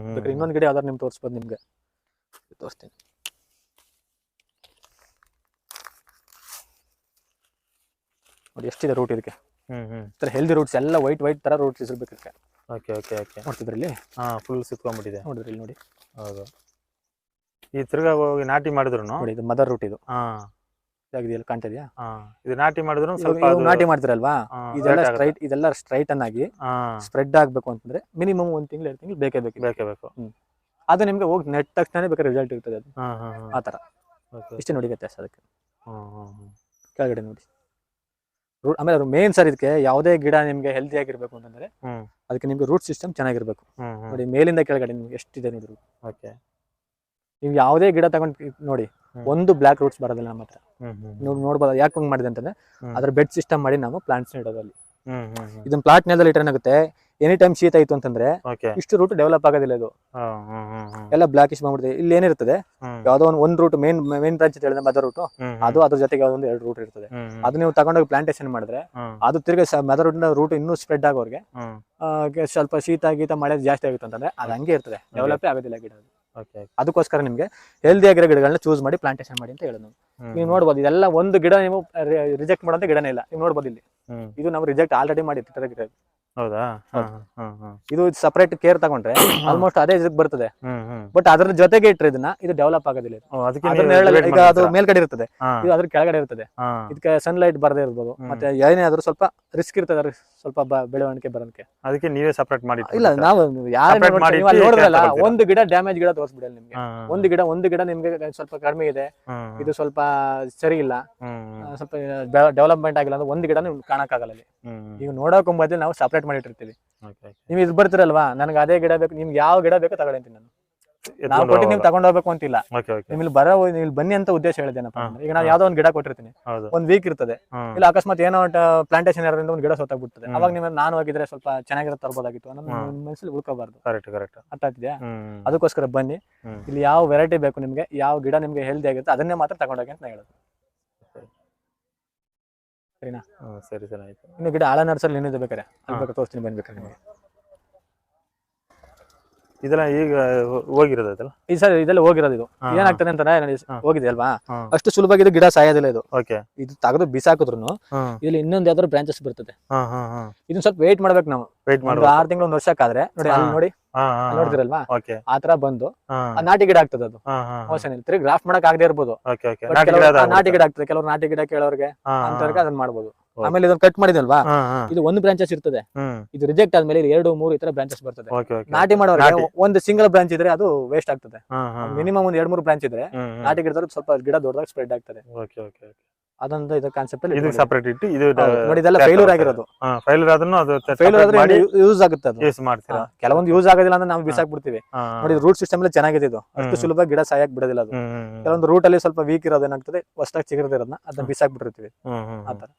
ಇನ್ನೊಂದು ಗಿಡ ಯಾವ್ದಾರು ನಿಮ್ಗೆ ತೋರಿಸ್ಬೋದು. ನಿಮ್ಗೆ ತೋರಿಸ್ತೀನಿ ನೋಡಿ ಎಷ್ಟಿದೆ ರೂಟ್ ಇದಕ್ಕೆ. ಹೆಲ್ದಿ ರೂಟ್ಸ್ ಎಲ್ಲ ವೈಟ್ ತರ ರೂಟ್ಸ್ ಇರ್ಬೇಕು ಇದಕ್ಕೆ. ನೋಡ್ತಿದ್ರಲ್ಲಿ ಫುಲ್ ಸುತ್ಕೊಂಡ್ಬಿಟ್ಟಿದೆ ನೋಡಿದ್ರಿ ನೋಡಿ. ಹೌದು. ಈ ತಿರ್ಗಾ ಹೋಗಿ ನಾಟಿ ಮಾಡಿದ್ರು ನೋಡಿ, ಇದು ಮದರ್ ರೂಟ್. ಇದು ಜಾಗದಲ್ಲಿ ಕಾಣ್ತಾ ಇದೆಯಾ? ಇದು ನಾಟಿ ಮಾಡಿದ್ರು ಸ್ವಲ್ಪ ನಾಟಿ ಮಾಡ್ತಿರಲ್ವಾ, ಇದೆಲ್ಲ ಸ್ಟ್ರೈಟ್ ಅನ್ನಾಗಿ ಸ್ಪ್ರೆಡ್ ಆಗ್ಬೇಕು ಅಂತಂದ್ರೆ ಮಿನಿಮಮ್ 1 ತಿಂಗಳು 2 ತಿಂಗಳು ಬೇಕೇ ಬೇಕು. ಅದು ನಿಮ್ಗೆ ಹೋಗಿ ನೆಟ್ ತಕ್ಷಣ ಬೇಕಾದ್ರೆ ರಿಸಲ್ಟ್ ಇರ್ತದೆ ಅದು. ಆತರ ಇಷ್ಟೇ ನೋಡಿ ವ್ಯತ್ಯಾಸ ಅದಕ್ಕೆ. ಕೆಳಗಡೆ ನೋಡಿ ಆಮೇಲೆ ಮೇನ್ ಸರ್ ಇದಕ್ಕೆ ಯಾವುದೇ ಗಿಡ ನಿಮ್ಗೆ ಹೆಲ್ದಿ ಆಗಿರ್ಬೇಕು ಅಂತಂದ್ರೆ ಅದಕ್ಕೆ ನಿಮ್ಗೆ ರೂಟ್ ಸಿಸ್ಟಮ್ ಚೆನ್ನಾಗಿರ್ಬೇಕು. ನೋಡಿ ಮೇಲಿಂದ ಕೆಳಗಡೆ ನಿಮ್ಗೆ ಎಷ್ಟಿದೆ ನೋಡ್ರಿ. ನೀವು ಯಾವುದೇ ಗಿಡ ತಗೊಂಡ್ ನೋಡಿ ಒಂದು ಬ್ಲಾಕ್ ರೂಟ್ಸ್ ಬರೋದಿಲ್ಲ ನಮ್ಮ ಹತ್ರ. ನೀವು ನೋಡ್ಬೋದು ಯಾಕೆ ಹಂಗ್ ಮಾಡಿದೆ ಅಂತಂದ್ರೆ ಅದ್ರ ಬೆಡ್ ಸಿಸ್ಟಮ್ ಮಾಡಿ ನಾವು ಪ್ಲಾಂಟ್ಸ್ ಇಡೋದಲ್ಲಿ. ಇದನ್ನ ಪ್ಲಾಟ್ ನೆಲದಲ್ಲಿ ಇಟ್ಟರೆ ಏನಾಗುತ್ತೆ, ಎನಿ ಟೈಮ್ ಶೀತ ಆಯ್ತು ಅಂತಂದ್ರೆ ಇಷ್ಟು ರೂಟ್ ಡೆವಲಪ್ ಆಗೋದಿಲ್ಲ, ಇದು ಎಲ್ಲ ಬ್ಲಾಕಿಶ್ ಮಾಡ್ಬಿಡ್ತದೆ. ಇಲ್ಲಿ ಏನಿರ್ತದೆ, ಯಾವ್ದೋ ಒಂದು ರೂಟ್ ಮೇನ್ ಬ್ರಾಂಚ್ ಅಂತ ಹೇಳಿದ್ರೆ ಮದರ್ ರೂಟ್, ಅದು ಅದ್ರ ಜೊತೆಗೆ ಯಾವ್ದೊಂದು 2 ರೂಟ್ ಇರ್ತದೆ. ಅದು ನೀವು ತಗೊಂಡೋಗಿ ಪ್ಲಾಂಟೇಶನ್ ಮಾಡಿದ್ರೆ ಅದು ತಿರ್ಗಿ ಮದರ್ ರೂಟ್ ಇನ್ನೂ ಸ್ಪ್ರೆಡ್ ಆಗೋರ್ಗೆ ಸ್ವಲ್ಪ ಶೀತ ಗೀತ ಮಳೆ ಜಾಸ್ತಿ ಆಗುತ್ತೆ ಅಂತಂದ್ರೆ ಅದು ಹಂಗೆ ಇರ್ತದೆ, ಡೆವಲಪೇ ಆಗೋದಿಲ್ಲ ಗಿಡ. ಅದಕ್ಕೋಸ್ಕರ ನಿಮ್ಗೆ ಹೆಲ್ದಿ ಆಗಿರೋ ಗಿಡಗಳನ್ನ ಚೂಸ್ ಮಾಡಿ ಪ್ಲಾಂಟೇಶನ್ ಮಾಡಿ ಅಂತ ಹೇಳೋದು. ನೀವು ನೋಡ್ಬೋದು ಇದೆಲ್ಲ ಒಂದು ಗಿಡ ನೀವು ರಿಜೆಕ್ಟ್ ಮಾಡೋಂತ ಗಿಡನೇ ಇಲ್ಲ. ನೀವು ನೋಡ್ಬೋದು ಇಲ್ಲಿ ಇದು ನಾವು ರಿಜೆಕ್ಟ್ ಆಲ್ರೆಡಿ ಮಾಡಿ ಗಿಡ. ಹೌದಾ? ಇದು ಸಪರೇಟ್ ಕೇರ್ ತಗೊಂಡ್ರೆ ಆಲ್ಮೋಸ್ಟ್ ಅದೇ ಇದಕ್ಕೆ ಬರ್ತದೆ. ಬಟ್ ಅದ್ರ ಜೊತೆಗೆ ಇಟ್ಟರೆ ಇದನ್ನ ಇದು ಡೆವಲಪ್ ಆಗೋದಿಲ್ಲ. ಈಗ ಅದು ಮೇಲ್ಗಡೆ ಇರ್ತದೆ, ಇದು ಅದ್ರ ಕೆಳಗಡೆ ಇರ್ತದೆ. ಇದಕ್ಕೆ ಸನ್ಲೈಟ್ ಬರದೇ ಇರ್ಬೋದು, ಮತ್ತೆ ಏನೇ ಆದ್ರೂ ಸ್ವಲ್ಪ ರಿಸ್ಕ್ ಇರ್ತದೆ, ಅದ್ರ ಸ್ವಲ್ಪ ಬೆಳವಣಿಗೆ ಬರೋಕೆ. ಅದಕ್ಕೆ ನೀವೇ ಸಪರೇಟ್ ಮಾಡಿ. ಇಲ್ಲ, ನಾವು ನೋಡಿದ್ರಲ್ಲ, ಒಂದು ಗಿಡ ಡ್ಯಾಮೇಜ್ ಗಿಡ ತೋರಿಸ್ಬಿಡಲ್ಲ ನಿಮ್ಗೆ. ಒಂದು ಗಿಡ ನಿಮ್ಗೆ ಸ್ವಲ್ಪ ಕಡಿಮೆ ಇದೆ, ಇದು ಸ್ವಲ್ಪ ಸರಿ ಇಲ್ಲ, ಸ್ವಲ್ಪ ಡೆವಲಪ್ಮೆಂಟ್ ಆಗಿಲ್ಲ ಅಂದ್ರೆ ಒಂದು ಗಿಡ ಕಾಣಕ್ಕಾಗಲ್ಲ. ಈಗ ನೋಡೋಕೆ ಮೊದಲು ನಾವು ಸಪರೇಟ್ ಮಾಡಿಟ್ಟಿರ್ತೀವಿ. ನೀವು ಇದು ಬರ್ತಿರಲ್ವಾ, ನನಗೆ ಅದೇ ಗಿಡ ಬೇಕು, ನಿಮ್ಗೆ ಯಾವ ಗಿಡ ಬೇಕೋ ತಗೊಳ್ತೀನಿ ನಾನು. ನಾವು ಕೊಟ್ಟು ನೀವು ತಗೊಂಡ್ ಹೋಗ್ಬೇಕು ಅಂತಿಲ್ಲ. ನಿಮ್ಗೆ ಇಲ್ಲಿ ಬನ್ನಿ ಅಂತ ಉದ್ದೇಶ ಹೇಳಿದೇನಪ್ಪ. ಈಗ ನಾವು ಯಾವ್ದೋ ಒಂದು ಗಿಡ ಕೊಟ್ಟಿರ್ತೀನಿ, ಒಂದ್ ವೀಕ್ ಇರ್ತದೆ, ಇಲ್ಲ ಅಕಸ್ಮಾತ್ ಏನೋ ಪ್ಲಾಂಟೇಶನ್ ಯಾರಿಂದ ಒಂದು ಗಿಡ ಸೋತಾಗ್ಬಿಡ್ತದೆ, ಅವಾಗ ನಿಮ್ಗೆ ನಾನು ಹೋಗಿದ್ರೆ ಸ್ವಲ್ಪ ಚೆನ್ನಾಗಿರೋ ತರ್ಬೋದಾಗಿತ್ತು ಅನ್ನೋ ಮನಸ್ಸಲ್ಲಿ ಉಳ್ಕೋಬಾರ್ದು. ಅರ್ಥ ಆಗ್ತಿದ್ಯಾ? ಅದಕ್ಕೋಸ್ಕರ ಬನ್ನಿ, ಇಲ್ಲಿ ಯಾವ ವೆರೈಟಿ ಬೇಕು ನಿಮ್ಗೆ, ಯಾವ ಗಿಡ ನಿಮ್ಗೆ ಹೆಲ್ದಿ ಆಗಿರುತ್ತೆ ಅದನ್ನೇ ಮಾತ್ರ ತಗೊಂಡೋಗಿ ಅಂತ ಹೇಳೋದು. ಸರಿನಾ? ಸರಿ ಸರಿ, ಆಯ್ತು. ಇನ್ನು ಗಿಡ ಆಳ ನರ್ಸಲ್ಲಿ ಏನಿದೆ ಬೇಕಾರೆ ಅಲ್ಲಿ ತೋರಿಸ್ತೀನಿ, ಬಂದ್ಬೇಕಾರೆ ನಿಮಗೆ. ಇದೆಲ್ಲ ಈಗ ಹೋಗಿರೋದಲ್ಲ ಈ ಸರ್, ಇದೆಲ್ಲ ಹೋಗಿರೋದು. ಇದು ಏನಾಗ್ತದೆ ಅಂತ ಹೋಗಿದೆ ಅಲ್ವಾ, ಅಷ್ಟು ಸುಲಭವಾಗಿ ಇದು ಗಿಡ ಸಾಯೋದಿಲ್ಲ. ಇದು ತೆಗೆದು ಬಿಸಾಕಿದ್ರು ಇಲ್ಲಿ ಇನ್ನೊಂದ್ ಯಾವ್ದಾದ್ರು ಬ್ರಾಂಚಸ್ ಬರ್ತದೆ. ಇದನ್ನ ಸ್ವಲ್ಪ ವೇಟ್ ಮಾಡ್ಬೇಕು ನಾವು. 6 ತಿಂಗಳು 1 ವರ್ಷಕ್ಕಾದ್ರೆ ನೋಡಿ, ಅಲ್ಲಿ ನೋಡಿ ನೋಡಿದಿರಲ್ವಾ, ಆತರ ಬಂದು ನಾಟಿ ಗಿಡ ಆಗ್ತದೆ. ಅದು ತಿರುಗಿ ಗ್ರಾಫ್ಟ್ ಮಾಡಕ್ ಆಗದೆ ಇರ್ಬೋದು, ನಾಟಿ ಗಿಡ ಆಗ್ತದೆ. ಕೆಲವ್ರು ನಾಟಿ ಗಿಡ ಕೇಳೋರ್ಗೆ ಅಂತವ್ರಿಗೆ ಅದನ್ನ ಮಾಡ್ಬೋದು. ಆಮೇಲೆ ಇದನ್ನ ಕಟ್ ಮಾಡಿದಲ್ವಾ, ಇದು ಒಂದು ಬ್ರಾಂಚಸ್ ಇರ್ತದೆ. ಇದು ರಿಜೆಕ್ಟ್ ಆದ್ಮೇಲೆ 2, 3 ಈ ತರ ಬ್ರಾಂಚಸ್ ಬರ್ತದೆ. ನಾಟಿ ಮಾಡೋರಿಗೆ ಒಂದು ಸಿಂಗಲ್ ಬ್ರಾಂಚ್ ಇದ್ರೆ ಅದು ವೇಸ್ಟ್ ಆಗ್ತದೆ. ಮಿನಿಮಮ್ ಒಂದು 2-3 ಬ್ರಾಂಚ್ ಇದ್ರೆ ನಾಟಿ ಗಿಡದವ್ರು ಸ್ವಲ್ಪ ಗಿಡ ದೊಡ್ಡದಾಗ ಸ್ಪ್ರೆಡ್ ಆಗ್ತದೆ. ಅದೊಂದು ಇದು ಕಾನ್ಸೆಪ್ಟ್ ಅಲ್ಲಿ ಇದು ಸೆಪರೇಟ್ ಇಟ್ಟು ಇದು ನೋಡಿ, ಇದೆಲ್ಲ ಫೇಲ್ಯೂರ್ ಆಗಿರೋದು. ಫೇಲ್ಯೂರ್ ಆದ್ರೂ ಅದು ಫೇಲ್ಯೂರ್ ಆದ್ರೆ ಯೂಸ್ ಆಗುತ್ತೆ. ಅದು ಯೂಸ್ ಮಾಡ್ತೀರಾ, ಕೆಲವೊಂದು ಯೂಸ್ ಆಗೋದಿಲ್ಲ ಅಂದ್ರೆ ನಾವು ಬಿಸಾಕ್ಬಿಡ್ತೀವಿ. ನೋಡಿ, ರೂಟ್ ಸಿಸ್ಟಮ್ ಎಲ್ಲ ಚೆನ್ನಾಗಿದೆ. ಇದು ಅಷ್ಟು ಸುಲಭ ಗಿಡ ಸಾಯಕ್ ಬಿಡೋದಿಲ್ಲ. ಅದು ಕೆಲವೊಂದು ರೂಟ್ ಅಲ್ಲಿ ಸ್ವಲ್ಪ ವೀಕ್ ಇರೋದು ಏನಾಗ್ತದೆ, ಹೊಸದಾಗಿ ಚಿಗುರದಿರೋದನ್ನ ಅದನ್ನ ಬಿಸಾಕ್ಬಿಟ್ಟಿರ್ತೀವಿ. ಆತರ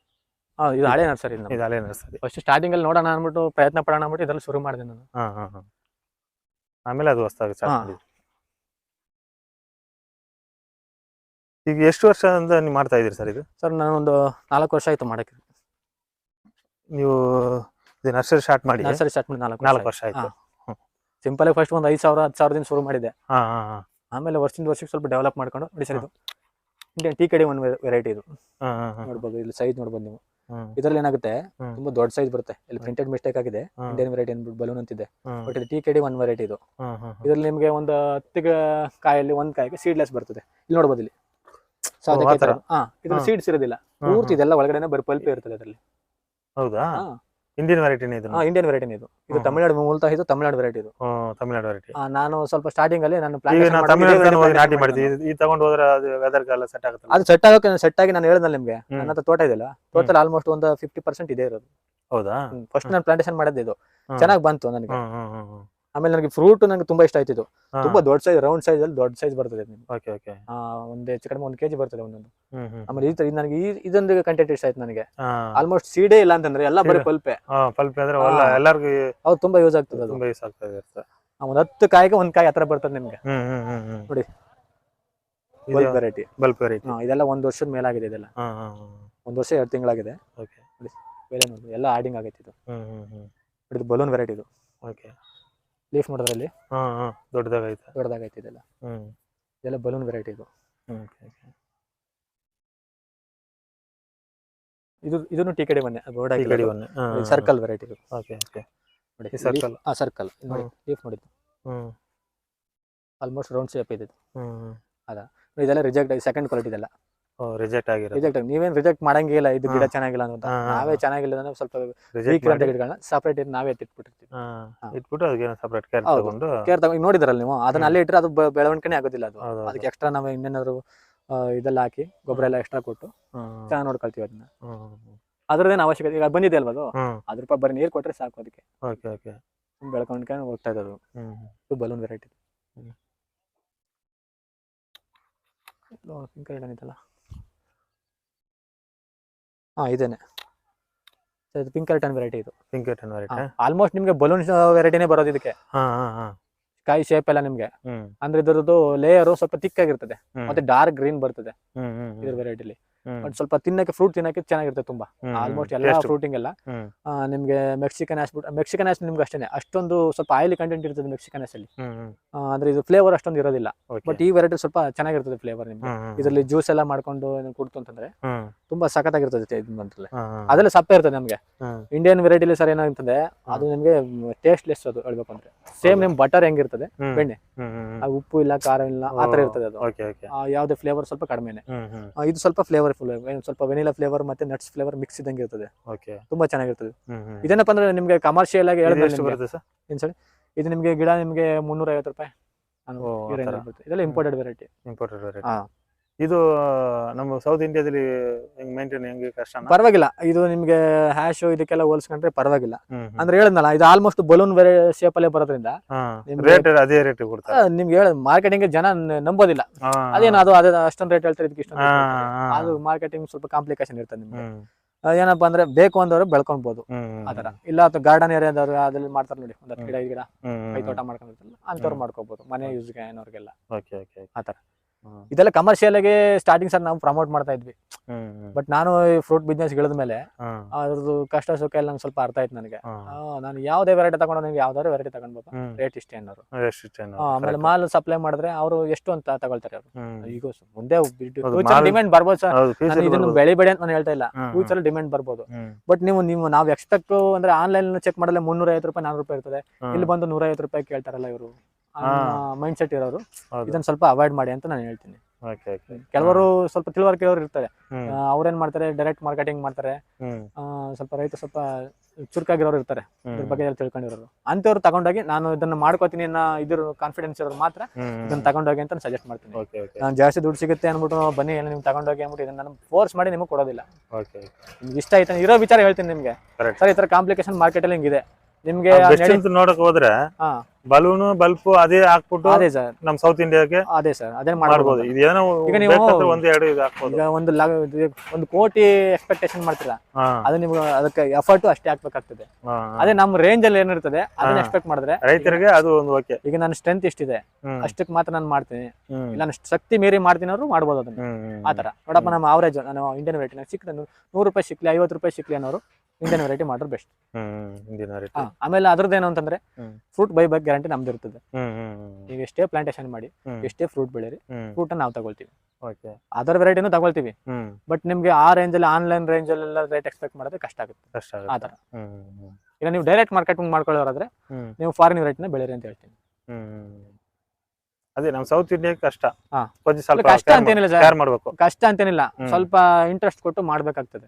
ಇದು ಹಳೆ ನರ್ಸರಿ. ಫಸ್ಟ್ ಸ್ಟಾರ್ಟಿಂಗ್ ಅಲ್ಲಿ ನೋಡೋಣ ಅನ್ಬಿಟ್ಟು ಪ್ರಯತ್ನ ಪಡೋಣ ಅನ್ಬಿಟ್ಟು ಇದ್ರಲ್ಲಿ ಶುರು ಮಾಡಿದೆ ನಾನು. ಆಮೇಲೆ ಅದು ಹೊಸದಾಗಿ ಸ್ಟಾರ್ಟ್ ಮಾಡಿದ್ವಿ. ಈಗ ಎಷ್ಟು ವರ್ಷದಿಂದ ನೀವು ಮಾಡ್ತಾ ಇದೀರಿ ಸರ್ ಇದು? ಸರ್ ನಾನು ಒಂದು 4 ವರ್ಷ ಆಯ್ತು ಮಾಡಕ್ಕೆ. ನೀವು ನರ್ಸರಿ ಸ್ಟಾರ್ಟ್ ಮಾಡಿ 4 ವರ್ಷ ಆಯ್ತು. ಸಿಂಪಲ್ ಆಗಿ ಫಸ್ಟ್ ಒಂದು 5,000 10,000 ಶುರು ಮಾಡಿದೆ. ಆಮೇಲೆ ವರ್ಷದಿಂದ ವರ್ಷಕ್ಕೆ ಸ್ವಲ್ಪ ಡೆವಲಪ್ ಮಾಡ್ಕೊಂಡು ನೋಡಿ ಸರ್. ಇದು ಇಂಡಿಯನ್ ಟೀ ಕಡೆ ಒಂದು ವೆರೈಟಿ. ಇದು ನೋಡ್ಬೋದು, ಇಲ್ಲಿ ಸೈಜ್ ನೋಡ್ಬೋದು ನೀವು. ಇದ್ರಲ್ಲಿ ಏನಾಗುತ್ತೆ, ತುಂಬಾ ದೊಡ್ಡ ಸೈಜ್ ಬರುತ್ತೆ. ಇಲ್ಲಿ ಪ್ರಿಂಟೆಡ್ ಮಿಸ್ಟೇಕ್ ಆಗಿದೆ, ಇಂಡಿಯನ್ ವೆರೈಟಿ ಅಂದ್ಬಿಟ್ಟು ಬಲೂನ್ ಅಂತಿದೆ. ಬಟ್ ಇದು ಟೀ ಕಡೆ ಒಂದು ವೆರೈಟಿ. ಇದು ಇದ್ರಲ್ಲಿ ನಿಮ್ಗೆ ಒಂದು 10 ಕಾಯಲ್ಲಿ 1 ಕಾಯಿಗೆ ಸೀಡ್ಲೆಸ್ ಬರ್ತದೆ. ಇಲ್ಲಿ ನೋಡ್ಬೋದು, ಇಲ್ಲಿ ಇದ್ರಲ್ಲಿ ಸೀಡ್ಸ್ ಇರೋದಿಲ್ಲ, ಪೂರ್ತಿ ಇದೆಲ್ಲ ಒಳಗಡೆ ಬರೀ ಪಲ್ಪೆ ಇರ್ತದೆ ಅದರಲ್ಲಿ. ಹೌದಾ? ಇಂಡಿಯನ್ ವೆರೈಟಿನೇ ಇದು? ಇಂಡಿಯನ್ ವೆರೈಟಿನೇ ಇದು. ಇದು ತಮಿಳ್ನಾಡು ಮೂಲತಃ, ಇದು ತಮಿಳ್ನಾಡು ವೆರೈಟಿ. ಇದು ತಮಿಳ್ನಾಡು ವೆರೈಟಿ. ನಾನು ಸ್ವಲ್ಪ ಸ್ಟಾರ್ಟಿಂಗ್ ಅಲ್ಲಿ ನಾನು ನಾಟಿ ಮಾಡಿದ್ವಿ. ಈ ತಗೊಂಡು ಹೋದ್ರೆ ಅದು ವೆದರ್ ಗೆಲ್ಲ ಸೆಟ್ ಆಗುತ್ತೆ. ಅದು ಸೆಟ್ ಆಗೋಕೆ ಸೆಟ್ ಆಗಿ ನಾನು ಹೇಳಿದ್ನಲ್ಲ ನಿಮ್ಗೆ, ನನ್ನ ಹತ್ರ ತೋಟ ಇದೆಯಲ್ಲ, ಟೋಟಲ್ ಆಲ್ಮೋಸ್ಟ್ ಒಂದು 50% ಇದೆ ಇರೋದು. ಹೌದಾ? ಫಸ್ಟ್ ನಾನು ಪ್ಲಾಂಟೇಶನ್ ಮಾಡಿದ್ದೆ, ಇದು ಚೆನ್ನಾಗಿ ಬಂತು ನನಗೆ. ಆಮೇಲೆ ನನಗೆ ಫ್ರೂಟ್ ನಂಗೆ ತುಂಬಾ ಇಷ್ಟ ಆಯ್ತು. ಇದು ತುಂಬಾ ದೊಡ್ಡ ಸೈಜ್, ರೌಂಡ್ ಸೈಜ್ ಅಲ್ಲಿ ದೊಡ್ಡ ಸೈಜ್ ಬರ್ತದೆ. ಒಂದು ಹೆಚ್ಚು ಕಡಿಮೆ 1 kg ಬರ್ತದೆ ಒಂದೊಂದು. ಆಮೇಲೆ ಈ ನನಗೆ ಇದೊಂದು ಕಂಟೆಂಟ್ ಇಷ್ಟ ಆಯ್ತು ನನಗೆ. ಆಲ್ಮೋಸ್ಟ್ ಸೀಡೇ ಇಲ್ಲ ಅಂತಂದ್ರೆ ಎಲ್ಲ ಬರೀ ಪಲ್ಪೆ. ಎಲ್ಲರಿಗೂ ಅದು ತುಂಬಾ ಯೂಸ್ ಆಗ್ತದೆ. ಅದು ಒಂದು 10 ಕಾಯಿಗೆ 1 ಕಾಯಿ ಹತ್ರ ಬರ್ತದೆ ನಿಮ್ಗೆ. ನೋಡಿ, ಬಲ್ಬ್ ವೆರೈಟಿ. ಇದೆಲ್ಲ 1 ವರ್ಷದ ಮೇಲಾಗಿದೆ. ಇದೆಲ್ಲ 1 ವರ್ಷ 2 ತಿಂಗಳಾಗಿದೆ. ಎಲ್ಲ ಆಡಿಂಗ್ ಆಗೈತೆ. ಇದು ಬಲೂನ್ ವೆರೈಟಿ. ಇದು ಲೀಫ್ ನೋಡೋದ್ರಲ್ಲಿ ದೊಡ್ಡದಾಗೈತೆ. ಇದೆಲ್ಲ ಬಲೂನ್ ವೆರೈಟಿ. ಇದನ್ನು ಟೀ ಕಡೆ ಬನ್ನಿ, ಸರ್ಕಲ್ ವೆರೈಟಿ. ಸರ್ಕಲ್ ನೋಡಿ, ಲೀಫ್ ನೋಡಿದ್ದು ಆಲ್ಮೋಸ್ಟ್ ರೌಂಡ್ ಶೇಪ್ ಇದೆ. ಇದೆಲ್ಲ ರಿಜೆಕ್ಟ್ ಆಗಿ ಸೆಕೆಂಡ್ ಕ್ವಾಲಿಟಿ. ಇದೆಲ್ಲ ರಿಜೆಕ್ಟ್ ನೀವೇನ್ ರಿಜೆಕ್ಟ್ ಮಾಡಂಗಿಲ್ಲ. ಇದು ಗಿಡ ಚೆನ್ನಾಗಿಲ್ಲ ಅಂತ ನಾವೇ ಚೆನ್ನಾಗಿಲ್ಲ ಅಂದ್ರೆ ಸ್ವಲ್ಪ ಗಿಡಗಳನ್ನ ಸಪರೇಟ್ ನಾವೇ ಇಟ್ಬಿಟ್ಟು ಅದಕ್ಕೆ ಸಪರೇಟ್ ಕೇರ್ ತಗೊಂಡು ನೋಡಿದ್ರಲ್ಲ ನೀವು, ಅದನ್ನ ಅಲ್ಲೇ ಇಟ್ಟರೆ ಅದು ಬೆಳವಣಿಗೆ ಆಗೋದಿಲ್ಲ. ಅದು ಅದಕ್ಕೆ ಎಕ್ಸ್ಟ್ರಾ ನಾವು ಇನ್ನೇನಾದ್ರು ಇದೆಲ್ಲ ಹಾಕಿ ಗೊಬ್ಬರ ಎಲ್ಲ ಎಕ್ಸ್ಟ್ರಾ ಕೊಟ್ಟು ಚೆನ್ನಾಗಿ ನೋಡ್ಕೊಳ್ತೀವಿ ಅದನ್ನ. ಅದ್ರದ್ದೇನು ಅವಶ್ಯಕತೆ ಈಗ ಬಂದಿದೆ ಅಲ್ವಾ ಅದು ಹ್ಮ್ 10 ರೂಪಾಯಿ ಬರೀ ನೀರು ಕೊಟ್ರೆ ಸಾಕು ಅದಕ್ಕೆ ಓಕೆ ಓಕೆ ಬೆಳ್ಕೊಂಡ್ಕೊಂಡು ಹೋಗ್ತಾ ಇದ್ದದು ಇದು ಬಲೂನ್ ವೆರೈಟಿ ಪಿಂಕ್ ಕಲರ್ ಇದೆಲ್ಲ ಇದೇನೆ ಪಿಂಕ್ ಕರ್ಟನ್ ವೆರೈಟಿ ಇದು ಪಿಂಕ್ ಕರ್ಟನ್ ವೆರೈಟಿ ಆಲ್ಮೋಸ್ಟ್ ನಿಮ್ಗೆ ಬಲೂನ್ ವೆರೈಟಿನೇ ಬರೋದು ಇದಕ್ಕೆ ಕಾಯಿ ಶೇಪ್ ಎಲ್ಲ ನಿಮ್ಗೆ ಅಂದ್ರೆ ಇದ್ರದ್ದು ಲೇಯರ್ ಸ್ವಲ್ಪ ತಿಕ್ ಆಗಿರ್ತದೆ ಮತ್ತೆ ಡಾರ್ಕ್ ಗ್ರೀನ್ ಬರ್ತದೆ ಇದ್ರ ವೆರೈಟಿಲಿ ಬಟ್ ಸ್ವಲ್ಪ ತಿನ್ನಕ್ಕೆ ಫ್ರೂಟ್ ತಿನ್ನಕ್ಕೆ ಚೆನ್ನಾಗಿರುತ್ತೆ ತುಂಬಾ ಆಲ್ಮೋಸ್ಟ್ ಎಲ್ಲ ಫ್ರೂಟಿಂಗ್ ಎಲ್ಲ ನಿಮ್ಗೆ ಮೆಕ್ಸಿಕನ್ ಆಶ್ ನಿಮ್ಗೆ ಅಷ್ಟೇನೆ ಅಷ್ಟೊಂದು ಸ್ವಲ್ಪ ಆಯಿಲಿ ಕಂಟೆಂಟ್ ಇರ್ತದೆ ಮೆಕ್ಸಿಕನ್ ಆಶ್ ಅಲ್ಲಿ ಅಂದ್ರೆ ಇದು ಫ್ಲೇವರ್ ಅಷ್ಟೊಂದು ಇರೋದಿಲ್ಲ ಬಟ್ ಈ ವೆರೈಟಿ ಸ್ವಲ್ಪ ಚೆನ್ನಾಗಿರ್ತದೆ ಫ್ಲೇವರ್ ನಿಮ್ಗೆ ಇದರಲ್ಲಿ ಜ್ಯೂಸ್ ಎಲ್ಲ ಮಾಡ್ಕೊಂಡು ಕುಡ್ತು ಅಂತಂದ್ರೆ ತುಂಬಾ ಸಖತ್ತಾಗಿರ್ತದೆ ಅದೆಲ್ಲ ಸಪ್ಪೆ ಇರ್ತದೆ ನಮ್ಗೆ ಇಂಡಿಯನ್ ವೆರೈಟಿಲಿ ಸರ್ ಏನಾಗ್ತದೆ ಅದು ನಿಮ್ಗೆ ಟೇಸ್ಟ್ ಲೆಸ್ ಅದು ಹೇಳ್ಬೇಕು ಅಂದ್ರೆ ಸೇಮ್ ನಿಮ್ ಬಟರ್ ಹೆಂಗಿರ್ತದೆ ಬೆಣ್ಣೆ ಉಪ್ಪು ಇಲ್ಲ ಖಾರ ಇಲ್ಲ ಆತರ ಇರ್ತದೆ ಅದು ಯಾವ್ದೇ ಫ್ಲೇವರ್ ಸ್ವಲ್ಪ ಕಡಿಮೆನೆ ಇದು ಸ್ವಲ್ಪ ಫ್ಲೇವರ್ ಫುಲ್ ಸ್ವಲ್ಪ ವೆನಿಲಾ ಫ್ಲೇವರ್ ಮತ್ತೆ ನಟ್ಸ್ ಫ್ಲೇವರ್ ಮಿಕ್ಸ್ ಇದ್ದಂಗೆ ಇರ್ತದೆ ತುಂಬಾ ಚೆನ್ನಾಗಿರ್ತದೆ ಇದೇನಪ್ಪ ಅಂದ್ರೆ ನಿಮ್ಗೆ ಕಮರ್ಷಿಯಲ್ ಆಗಿ ಇದು ನಿಮ್ಗೆ ಗಿಡ ನಿಮ್ಗೆ 350 ರೂಪಾಯಿ ಇದೆಲ್ಲ ಇಂಪೋರ್ಟೆಡ್ ವೆರೈಟಿ ಇದು ನಮ್ಮ ಸೌತ್ ಇಂಡಿಯಾದಲ್ಲಿ ಮೇಂಟೈನ್ ಹೆಂಗೆ ಕಷ್ಟ ಪರವಾಗಿಲ್ಲ ಇದು ನಿಮ್ಗೆ ಹ್ಯಾಶ್ ಇದಕ್ಕೆಲ್ಲ ಹೋಲಿಸ್ಕೊಂಡ್ರೆ ಪರವಾಗಿಲ್ಲ ಅಂದ್ರೆ ಹೇಳದ್ನಲ್ಲ ಇದು ಆಲ್ಮೋಸ್ಟ್ ಬಲೂನ್ ಶೇಪ್ ಅಲ್ಲೇ ಬರೋದ್ರಿಂದ ಅದೇ ರೇಟ್ ಕೊಡ್ತಾರೆ ನಿಮ್ಗೆ ಹೇಳ ಮಾರ್ಕೆಟಿಂಗ್ ಜನ ನಂಬೋದಿಲ್ಲ ಅದೇನು ಅದು ಅಷ್ಟೊಂದು ರೇಟ್ ಹೇಳ್ತಾರೆ ಇದಕ್ಕೆ ಇಷ್ಟೊಂದು ಅದು ಮಾರ್ಕೆಟಿಂಗ್ ಸ್ವಲ್ಪ ಕಾಂಪ್ಲಿಕೇಶನ್ ಇರ್ತದೆ ನಿಮ್ಗೆ ಏನಪ್ಪಾ ಅಂದ್ರೆ ಬೇಕು ಅಂದವ್ರು ಬೆಳ್ಕೊಳ್ಬಹುದು ಆತರ ಇಲ್ಲ ಅಥವಾ ಗಾರ್ಡನ್ ಏರಿಯಾದವ್ರು ಅದ್ರಲ್ಲಿ ಮಾಡ್ತಾರೆ ನೋಡಿ ಒಂದ್ 10 ಗಿಡ 5 ಗಿಡ ಕೈ ತೋಟ ಮಾಡ್ಕೊಂಡಿರ್ತಾರಲ್ಲ ಅಂತವ್ರು ಮಾಡ್ಕೋಬಹುದು ಮನೆ ಯೂಸ್ಗೆ ಏನೋರ್ಗೆಲ್ಲ ಆತರ ಇದೆಲ್ಲ ಕಮರ್ಷಿಯಲ್ ಆಗಿ ಸ್ಟಾರ್ಟಿಂಗ್ ಸರ್ ನಾವು ಪ್ರಮೋಟ್ ಮಾಡ್ತಾ ಇದ್ವಿ ಬಟ್ ನಾನು ಫ್ರೂಟ್ ಬಿಸ್ನೆಸ್ ಇಳಿದ್ಮೇಲೆ ಅದ್ರದ್ದು ಕಷ್ಟ ಸುಖ ಎಲ್ಲ ಸ್ವಲ್ಪ ಅರ್ಥ ಆಯ್ತು ನನಗೆ ನಾನು ಯಾವ್ದೇ ವೆರೈಟಿ ತಗೊಂಡು ನೀವು ಯಾವ್ದಾದ್ರು ವೆರೈಟಿ ತಗೊಂಡ್ಬೋದು ರೇಟ್ ಇಷ್ಟೇ ಅನ್ನೋರು ಆಮೇಲೆ ಮಾಲ್ ಸಪ್ಲೈ ಮಾಡಿದ್ರೆ ಅವರು ಎಷ್ಟು ಅಂತ ತಗೊಳ್ತಾರೆ ಅವರು ಈಗ ಮುಂದೆ ಡಿಮ್ಯಾಂಡ್ ಬರ್ಬೋದು ಸರ್ ಇದನ್ನು ಬೆಳಿಬೇಡಿ ಅಂತ ನಾನು ಹೇಳ್ತಾ ಇಲ್ಲ ಫ್ಯೂಚರ್ ಡಿಮ್ಯಾಂಡ್ ಬರ್ಬೋದು ಬಟ್ ನೀವು ನಾವು ಎಕ್ಸ್ಪೆಕ್ಟ್ ಅಂದ್ರೆ ಆನ್ಲೈನ್ ಚೆಕ್ ಮಾಡಲ್ಲ 350 ರೂಪಾಯಿ 400 ರೂಪಾಯಿ ಇರ್ತದೆ ಇಲ್ಲಿ ಬಂದು 150 ರೂಪಾಯಿ ಕೇಳ್ತಾರಲ್ಲ ಇವರು ಮೈಂಡ್ ಸೆಟ್ ಇರೋರು ಇದನ್ನ ಸ್ವಲ್ಪ ಅವಾಯ್ಡ್ ಮಾಡಿ ಅಂತ ನಾನು ಹೇಳ್ತೀನಿ ಕೆಲವರು ಸ್ವಲ್ಪ ತಿಳುವಳಿಕೆ ಇರ್ತಾರೆ ಅವ್ರೇನ್ ಮಾಡ್ತಾರೆ ಡೈರೆಕ್ಟ್ ಮಾರ್ಕೆಟಿಂಗ್ ಮಾಡ್ತಾರೆ ಸ್ವಲ್ಪ ರೈತ ಸ್ವಲ್ಪ ಚುರುಕಾಗಿರೋರು ಇರ್ತಾರೆ ಇದ್ರ ಬಗ್ಗೆ ಎಲ್ಲ ತಿಳ್ಕೊಂಡಿರೋರು ಅಂತವ್ರು ತಗೊಂಡೋಗಿ ನಾನು ಇದನ್ನ ಮಾಡ್ಕೋತೀನಿ ಇದ್ರ ಕಾನ್ಫಿಡೆನ್ಸ್ ಇರೋರು ಮಾತ್ರ ಇದನ್ನ ತಗೊಂಡೋಗಿ ಅಂತ ಸಜೆಸ್ಟ್ ಮಾಡ್ತೀನಿ ನಾನು ಜಾಸ್ತಿ ದುಡ್ಡು ಸಿಗುತ್ತೆ ಅನ್ಬಿಟ್ಟು ಬನ್ನಿ ನಿಮ್ಗೆ ತಗೊಂಡೋಗಿ ಅಂದ್ಬಿಟ್ಟು ಇದನ್ನ ನಾನು ಫೋರ್ಸ್ ಮಾಡಿ ನಿಮ್ಗೆ ಕೊಡೋದಿಲ್ಲ ನಿಮ್ಗೆ ಇಷ್ಟ ಆಯ್ತು ಇರೋ ವಿಚಾರ ಹೇಳ್ತೀನಿ ನಿಮ್ಗೆ ಸರ್ ಈ ತರ ಕಾಂಪ್ಲಿಕೇಶನ್ ಮಾರ್ಕೆಟ್ ಅಲ್ಲಿ ಹಿಂಗಿದೆ ನಿಮ್ಗೆ ನೋಡಕ್ ಹೋದ್ರೆ ಬಲೂನು ಬಲ್ಪ್ ಅದೇ ಹಾಕ್ಬಿಟ್ಟು ಅದೇ ಸರ್ ನಮ್ ಸೌತ್ ಇಂಡಿಯಾಗೆ ಅದೇ ಸರ್ ಅದೇ ಮಾಡ್ಬೋದು ಇದೇನೋ ಈಗ ನೀವು ಈಗ ಒಂದು ಕೋಟಿ ಎಕ್ಸ್ಪೆಕ್ಟೇಷನ್ ಮಾಡ್ತೀರಾ ಅದು ನಿಮ್ಗೆ ಅದಕ್ಕೆ ಎಫರ್ಟ್ ಅಷ್ಟೇ ಹಾಕ್ಬೇಕಾಗ್ತದೆ ಅದೇ ನಮ್ಮ ರೇಂಜ್ ಅಲ್ಲಿ ಏನಿರ್ತದೆ ಅದನ್ನ ಎಕ್ಸ್ಪೆಕ್ಟ್ ಮಾಡಿದ್ರೆ ರೈತರಿಗೆ ಅದು ಒಂದು ಓಕೆ ಈಗ ನನ್ನ ಸ್ಟ್ರೆಂತ್ ಇಷ್ಟಿದೆ ಅಷ್ಟಕ್ಕೆ ಮಾತ್ರ ನಾನು ಮಾಡ್ತೀನಿ ಇಲ್ಲ ನಾನು ಶಕ್ತಿ ಮೀರಿ ಮಾಡ್ತೀನಿ ಅವರು ಮಾಡ್ಬೋದು ಅದನ್ನ ಆತರ ನೋಡಪ್ಪ ನಮ್ಮ ಅವರೇಜ್ ನಾನು ಇಂಡಿಯನ್ ವೆರೈಟಿ ನಂಗೆ ಸಿಕ್ಕರೆ 100 ರೂಪಾಯಿ ಸಿಕ್ಲಿ 50 ರೂಪಾಯಿ ಸಿಕ್ಲಿ ಅನ್ನೋರು ಇಂಡಿಯನ್ ವೆರೈಟಿ ಮಾಡೋರು ಬೆಸ್ಟ್ ಆಮೇಲೆ ಅದ್ರದ್ದೇನು ಅಂತಂದ್ರೆ ಫ್ರೂಟ್ ಬೈ ಬ್ಯಾಕ್ ಗ್ಯಾರಂಟಿ ನಮ್ದು ಇರ್ತದೆ ಈಗ ಎಷ್ಟೇ ಪ್ಲಾಂಟೇಶನ್ ಮಾಡಿ ಎಷ್ಟೇ ಫ್ರೂಟ್ ಬೆಳೀರಿ ಫ್ರೂಟ್ ನಾವು ತಗೊಳ್ತೀವಿ ಅದರ್ ವೆರೈಟಿನೂ ತಗೊಳ್ತೀವಿ ಬಟ್ ನಿಮ್ಗೆ ಆ ರೇಂಜ್ ಅಲ್ಲಿ ಆನ್ಲೈನ್ ರೇಂಜ್ ಅಲ್ಲೆಲ್ಲ ರೇಟ್ ಎಕ್ಸ್ಪೆಕ್ಟ್ ಮಾಡೋದು ಕಷ್ಟ ಆಗುತ್ತೆ ಆತರ ಈಗ ನೀವು ಡೈರೆಕ್ಟ್ ಮಾರ್ಕೆಟಿಂಗ್ ಮಾಡ್ಕೊಳ್ಳೋರಾದ್ರೆ ನೀವು ಫಾರಿನ್ ವೆರೈಟಿನ ಬೆಳೀರಿ ಅಂತ ಹೇಳ್ತೀನಿ ಅದೇ ನಮ್ಮ ಸೌತ್ ಇಂಡಿಯಾ ಕಷ್ಟ ಕಷ್ಟ ಅಂತೇನಿಲ್ಲ ಕಷ್ಟ ಅಂತೇನಿಲ್ಲ ಸ್ವಲ್ಪ ಇಂಟ್ರೆಸ್ಟ್ ಕೊಟ್ಟು ಮಾಡ್ಬೇಕಾಗ್ತದೆ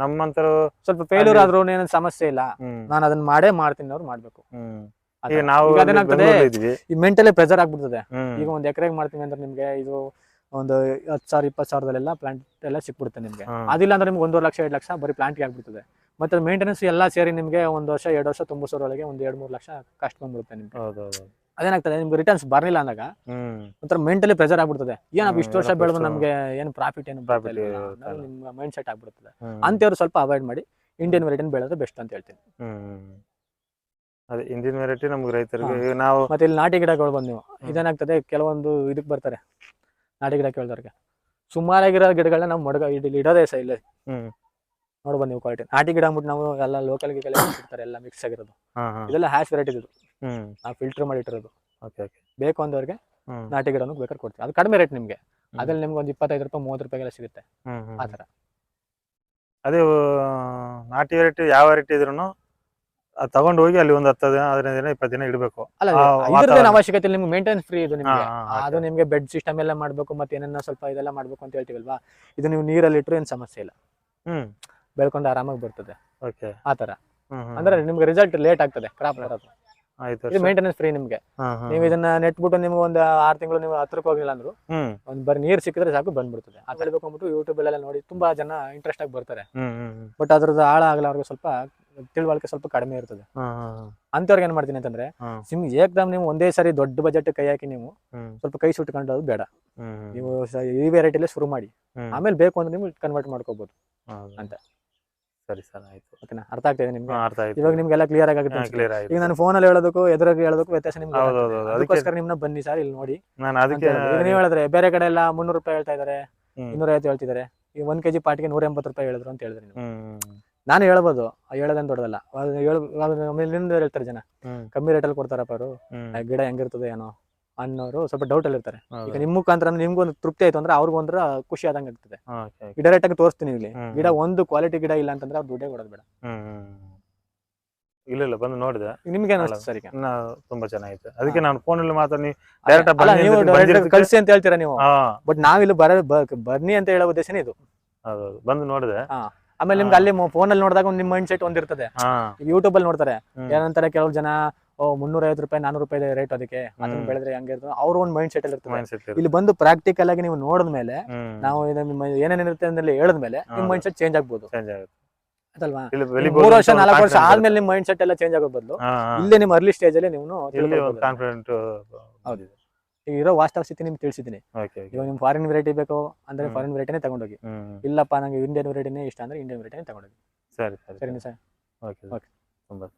ನಮ್ಮಂತರು ಸ್ವಲ್ಪ ಫೇಲ್ಯೂರ್ ಆದ್ರೂ ಏನ್ ಸಮಸ್ಯೆ ಇಲ್ಲ ನಾನು ಅದನ್ನ ಮಾಡೇ ಮಾಡ್ತೀನಿ ಅವ್ರು ಮಾಡ್ಬೇಕು ಈ ಮೆಂಟಲಿ ಪ್ರೆಷರ್ ಆಗ್ಬಿಡ್ತದೆ ಈಗ ಒಂದ್ ಎಕರೆಗೆ ಮಾಡ್ತೀವಿ ಅಂದ್ರೆ ನಿಮ್ಗೆ ಇದು ಒಂದು 10,000 20,000 ಪ್ಲಾಂಟ್ ಎಲ್ಲ ಸಿಕ್ಬಿಡುತ್ತೆ ನಿಮ್ಗೆ ಅದಿಲ್ಲ ಅಂದ್ರೆ ನಿಮ್ಗೆ 1.5 ಲಕ್ಷ 2 ಲಕ್ಷ ಬರೀ ಪ್ಲಾಂಟ್ಗೆ ಆಗ್ಬಿಡ್ತದೆ ಮತ್ತೆ ಮೇಂಟೆನೆನ್ಸ್ ಎಲ್ಲ ಸೇರಿ ನಿಮ್ಗೆ 1 ವರ್ಷ 2 ವರ್ಷ ತುಂಬಿಸೋರೊಳಗೆ ಒಂದು 2-3 ಲಕ್ಷ ಕಾಸ್ಟ್ ಬಂದ್ಬಿಡುತ್ತೆ ನಿಮ್ಗೆ ಅದೇನಾಗ್ತದೆ ನಿಮ್ಗೆ ರಿಟರ್ನ್ಸ್ ಬರ್ಲಿಲ್ಲ ಅಂದಾಗ ಒಂಥರ ಮೆಂಟಲಿ ಪ್ರೆಷರ್ ಆಗ್ಬಿಡ್ತದೆ ಏನಪ್ಪ ಇಷ್ಟು ವರ್ಷ ಬೆಳೆದು ನಮ್ಗೆ ಏನು ಪ್ರಾಫಿಟ್ ಏನು ನಿಮ್ಮ ಮೈಂಡ್ ಸೆಟ್ ಆಗ್ಬಿಡ್ತದೆ ಅಂತವ್ರು ಸ್ವಲ್ಪ ಅವಾಯ್ಡ್ ಮಾಡಿ ಇಂಡಿಯನ್ ವೆರೈಟಿ ಬೆಳೆದ್ರೆ ಬೆಸ್ಟ್ ಅಂತ ಹೇಳ್ತೀನಿ ಅದೇ ಇಂಡಿಯನ್ ವೆರೈಟಿ ನಮ್ಗೆ ರೈತರಿಗೆ ನಾವು ಮತ್ತೆ ಇಲ್ಲಿ ನಾಟಿ ಗಿಡಗಳು ಬಂದು ನೀವು ಇದೇನಾಗ್ತದೆ ಕೆಲವೊಂದು ಇದಕ್ಕೆ ಬರ್ತಾರೆ ನಾಟಿ ಗಿಡ ಕೇಳ್ದವ್ರಿಗೆ ಸುಮಾರಾಗಿರೋ ಗಿಡಗಳನ್ನ ನಾವು ಮಡಗ ಇಲ್ಲಿ ಇಡೋದೇ ಸಹ ಇಲ್ಲ ನೋಡ್ಬೋದು ನೀವು ಕ್ವಾಲಿಟಿ ನಾಟಿ ಗಿಡ ಅಂದ್ಬಿಟ್ಟು ನಾವು ಎಲ್ಲ ಲೋಕಲ್ ಗಿಡ ಇರ್ತಾರೆ ಎಲ್ಲ ಮಿಕ್ಸ್ ಆಗಿರೋದು ಇದೆಲ್ಲ ಹ್ಯಾಶ್ ವೆರೈಟಿ ಇದು ನಾವು ಫಿಲ್ಟರ್ ಮಾಡಿ ಇಟ್ಟಿರೋದು ಬೇಕು ಅಂದವ್ರಿಗೆ ನಾಟಿ ಗಿಡನೂ ಬೇಕಾದ್ರೆ ಕೊಡ್ತೀವಿ ಅದು ಕಡಿಮೆ ರೇಟ್ ನಿಮ್ಗೆ ಅದ್ರಲ್ಲಿ ನಿಮ್ಗೆ ಒಂದು 25 ರೂಪಾಯಿ 30 ರೂಪಾಯಿಗೆಲ್ಲ ಸಿಗುತ್ತೆ ಆತರ ಅದೇ ನಾಟಿ ವೆರೈಟಿ ಯಾವ ವೆರೈಟಿ ಇದ್ರು ತಗೊಂಡು ಹೋಗಿ ಅಲ್ಲಿ ಒಂದು 10 ದಿನ 15 ದಿನ 20 ದಿನ ಇಡಬೇಕು ಅಲ್ಲ ಇದ್ರದ್ದೇನು ಅವಶ್ಯಕತೆ ನಿಮ್ಗೆ ಮೇಂಟೆನೆನ್ಸ್ ಫ್ರೀ ಇದು ನಿಮ್ಗೆ ಅದು ನಿಮ್ಗೆ ಬೆಡ್ ಸಿಸ್ಟಮ್ ಎಲ್ಲ ಮಾಡ್ಬೇಕು ಮತ್ತೆ ಏನೇನ ಸ್ವಲ್ಪ ಇದೆಲ್ಲ ಮಾಡ್ಬೇಕು ಅಂತ ಹೇಳ್ತೀವಲ್ವಾ ಇದು ನೀವು ನೀರಲ್ಲಿ ಇಟ್ಟರು ಏನು ಸಮಸ್ಯೆ ಇಲ್ಲ ಬೆಳ್ಕೊಂಡು ಆರಾಮಾಗಿ ಬರ್ತದೆ ಆತರ ಅಂದ್ರೆ ನಿಮ್ಗೆ ರಿಸಲ್ಟ್ ಲೇಟ್ ಆಗ್ತದೆ ಕ್ರಾಪ್ ಬರೋದು 5 ಇದು ವರ್ಷ ಮೇಂಟೆನೆನ್ಸ್ ಫ್ರೀ ನಿಮ್ಗೆ. ನೀವು ಇದನ್ನ ನೆಟ್ಬಿಟ್ಟು ನಿಮ್ಗೆ ಒಂದು 6 ತಿಂಗಳು ನೀವು ಹತ್ರಕ್ಕೆ ಹೋಗಿಲ್ಲ ಅಂದ್ರು ಒಂದ್ ಬರೀ ನೀರ್ ಸಿಕ್ಕಿದ್ರೆ ಸಾಕು ಬಂದ್ಬಿಡ್ತದೆ. ಆ ಬೆಳಿಬೇಕು ಅಂದ್ಬಿಟ್ಟು ಯೂಟ್ಯೂಬ್ ಅಲ್ಲೆಲ್ಲ ನೋಡಿ ತುಂಬಾ ಜನ ಇಂಟ್ರೆಸ್ಟ್ ಆಗಿ ಬರ್ತಾರೆ. ಬಟ್ ಅದ್ರದ್ದು ಆಳ ಆಗಲ್ಲ, ಅವ್ರಿಗೆ ಸ್ವಲ್ಪ ತಿಳುವಳಿಕೆ ಸ್ವಲ್ಪ ಕಡಿಮೆ ಇರ್ತದೆ. ಅಂತವ್ರಿಗೆ ಏನ್ ಮಾಡ್ತೀನಿ ಅಂತಂದ್ರೆ ಸಿಮ್ ಏಕ್ದಮ್ ನೀವು ಒಂದೇ ಸಾರಿ ದೊಡ್ಡ ಬಜೆಟ್ ಕೈ ಹಾಕಿ ನೀವು ಸ್ವಲ್ಪ ಕೈ ಸುಟ್ಕೊಂಡು ಅದು ಬೇಡ. ನೀವು ಈ ವೆರೈಟಿಲೇ ಶುರು ಮಾಡಿ, ಆಮೇಲೆ ಬೇಕು ಅಂದ್ರೆ ನೀವು ಕನ್ವರ್ಟ್ ಮಾಡ್ಕೋಬಹುದು ಅಂತ. ಸರಿ ಸರ್, ಆಯ್ತು. ಓಕೆನಾ? ಅರ್ಥ ಆಗ್ತಿದೆ ನಿಮ್ಗೆ? ಅರ್ಥ ಆಯ್ತು. ಇವಾಗ ನಿಮ್ಗೆಲ್ಲ ಕ್ಲಿಯರ್ ಆಗುತ್ತೆ. ಈಗ ನಾನು ಫೋನಲ್ಲಿ ಹೇಳೋದಕ್ಕೂ ಎದುರಾಗಿ ಹೇಳೋದಕ್ಕೂ ವ್ಯತ್ಯಾಸ ನಿಮ್ಗೆ ಅದಕ್ಕೋಸ್ಕರ ನಿಮ್ನ ಬನ್ನಿ ಸರ್ ಇಲ್ಲಿ ನೋಡಿ. ಈಗ ನೀವು ಹೇಳಿದ್ರೆ ಬೇರೆ ಕಡೆ ಎಲ್ಲ 300 ರೂಪಾಯಿ ಹೇಳ್ತಾ ಇದಾರೆ, 250 ಹೇಳ್ತಿದ್ದಾರೆ. ಈ 1 kg ಪಾಟಿಗೆ 180 ರೂಪಾಯಿ ಹೇಳಿದ್ರು ಅಂತ ಹೇಳಿದ್ರಿ ನೀವು. ನಾನು ಹೇಳ್ಬೋದು, ಹೇಳೋದೇನು ದೊಡ್ಡದಲ್ಲ. ಆಮೇಲೆ ಹೇಳ್ತಾರೆ ಜನ ಕಮ್ಮಿ ರೇಟಲ್ಲಿ ಕೊಡ್ತಾರಪ್ಪ ಅವರು, ಗಿಡ ಹೆಂಗಿರ್ತದೆ ಏನೋ ಅನ್ನೋರು ಸ್ವಲ್ಪ ಡೌಟ್ ಅಲ್ಲಿ ಇರ್ತಾರೆ. ಈಗ ನಿಮ್ ಮುಖಾಂತರ ನಿಮ್ಗೆ ಒಂದು ತೃಪ್ತಿ ಆಯ್ತು ಅಂದ್ರೆ ಅವ್ರಿಗೂ ಒಂದ್ರ ಖುಷಿ ಆದಂಗೆ ಆಗ್ತದೆ. ಡೈರೆಕ್ಟ್ ಆಗಿ ತೋರಿಸ್ತೀನಿ ಇಲ್ಲಿ ಗಿಡ ಒಂದು ಕ್ವಾಲಿಟಿ ಗಿಡ ಇಲ್ಲ ಅಂತಂದ್ರೆ ಅವ್ರು ದುಡ್ಡೇ ಕೊಡೋದು ಬೇಡ. ಇಲ್ಲ ಬಂದು ನೋಡಿದೆ. ನಿಮ್ಗೆ ಅನಿಸ್ತು ಸರಿ? ತುಂಬಾ ಚೆನ್ನಾಗಿತ್ತು. ಅದಕ್ಕೆ ನಾನು ಫೋನ್ ಅಲ್ಲಿ ಮಾತಾಡಿ ಕಳ್ಸಿ ಅಂತ ಹೇಳ್ತೀರಾ ನೀವು, ಬಟ್ ನಾವಿಲ್ಲಿ ಬನ್ನಿ ಅಂತ ಹೇಳೋ ಉದ್ದೇಶನೇ ಇದು. ಬಂದು ನೋಡಿದೆ. ಆಮೇಲೆ ನಿಮ್ಗೆ ಅಲ್ಲಿ ಫೋನ್ ಅಲ್ಲಿ ನೋಡಿದಾಗ ನಿಮ್ ಮೈಂಡ್ ಸೆಟ್ ಒಂದಿರ್ತದೆ. ಯೂಟ್ಯೂಬ್ ಅಲ್ಲಿ ನೋಡ್ತಾರೆ ಏನಂತಾರೆ ಕೆಲವು ಜನ, 350 ರೂಪಾಯಿ 400 ರೂಪಾಯಿ ರೇಟ್ ಅದಕ್ಕೆ, ಅದನ್ನ ಬೆಳೆದ್ರೆ ಹಂಗಿರ್ತದೆ ಅವ್ರ ಒಂದು ಮೈಂಡ್ ಸೆಟ್ ಅಲ್ಲಿ ಇರ್ತದೆ. ಇಲ್ಲಿ ಬಂದು ಪ್ರಾಕ್ಟಿಕಲ್ ಆಗಿ ನೀವು ನೋಡಿದ್ಮೇಲೆ, ನಾವು ಏನೇನಿರುತ್ತೆ ಅಂದ್ರೆ ಹೇಳಿದ್ಮೇಲೆ ನಿಮ್ ಮೈಂಡ್ ಸೆಟ್ ಚೇಂಜ್ ಆಗ್ಬೋದು ಅದಲ್ವಾ? 3 ವರ್ಷ 4 ವರ್ಷ ಆದ್ಮೇಲೆ ನಿಮ್ ಮೈಂಡ್ ಸೆಟ್ ಎಲ್ಲ ಚೇಂಜ್ ಆಗೋ ಬದಲು ಇಲ್ಲೇ ನಿಮ್ ಅರ್ಲಿ ಸ್ಟೇಜ್ ಅಲ್ಲಿ ನೀವು ಇರೋ ವಾಸ್ತವ ಸ್ಥಿತಿ ನಿಮ್ಗೆ ತಿಳಿಸಿದ್ದೀನಿ. ಇವಾಗ ನಿಮ್ ಫಾರಿನ್ ವೆರೈಟಿ ಬೇಕು ಅಂದ್ರೆ ಫಾರಿನ್ ವೆರೈಟಿನೇ ತಗೊಂಡೋಗಿ, ಇಲ್ಲಪ್ಪ ನಂಗೆ ಇಂಡಿಯನ್ ವೆರೈಟಿನೇ ಇಷ್ಟ ಅಂದ್ರೆ ಇಂಡಿಯನ್ ವೆರೈಟಿನೇ ತಗೊಂಡೋಗಿ. ಸರಿ ಸರಿನಾ ಸರ್? ಓಕೆ.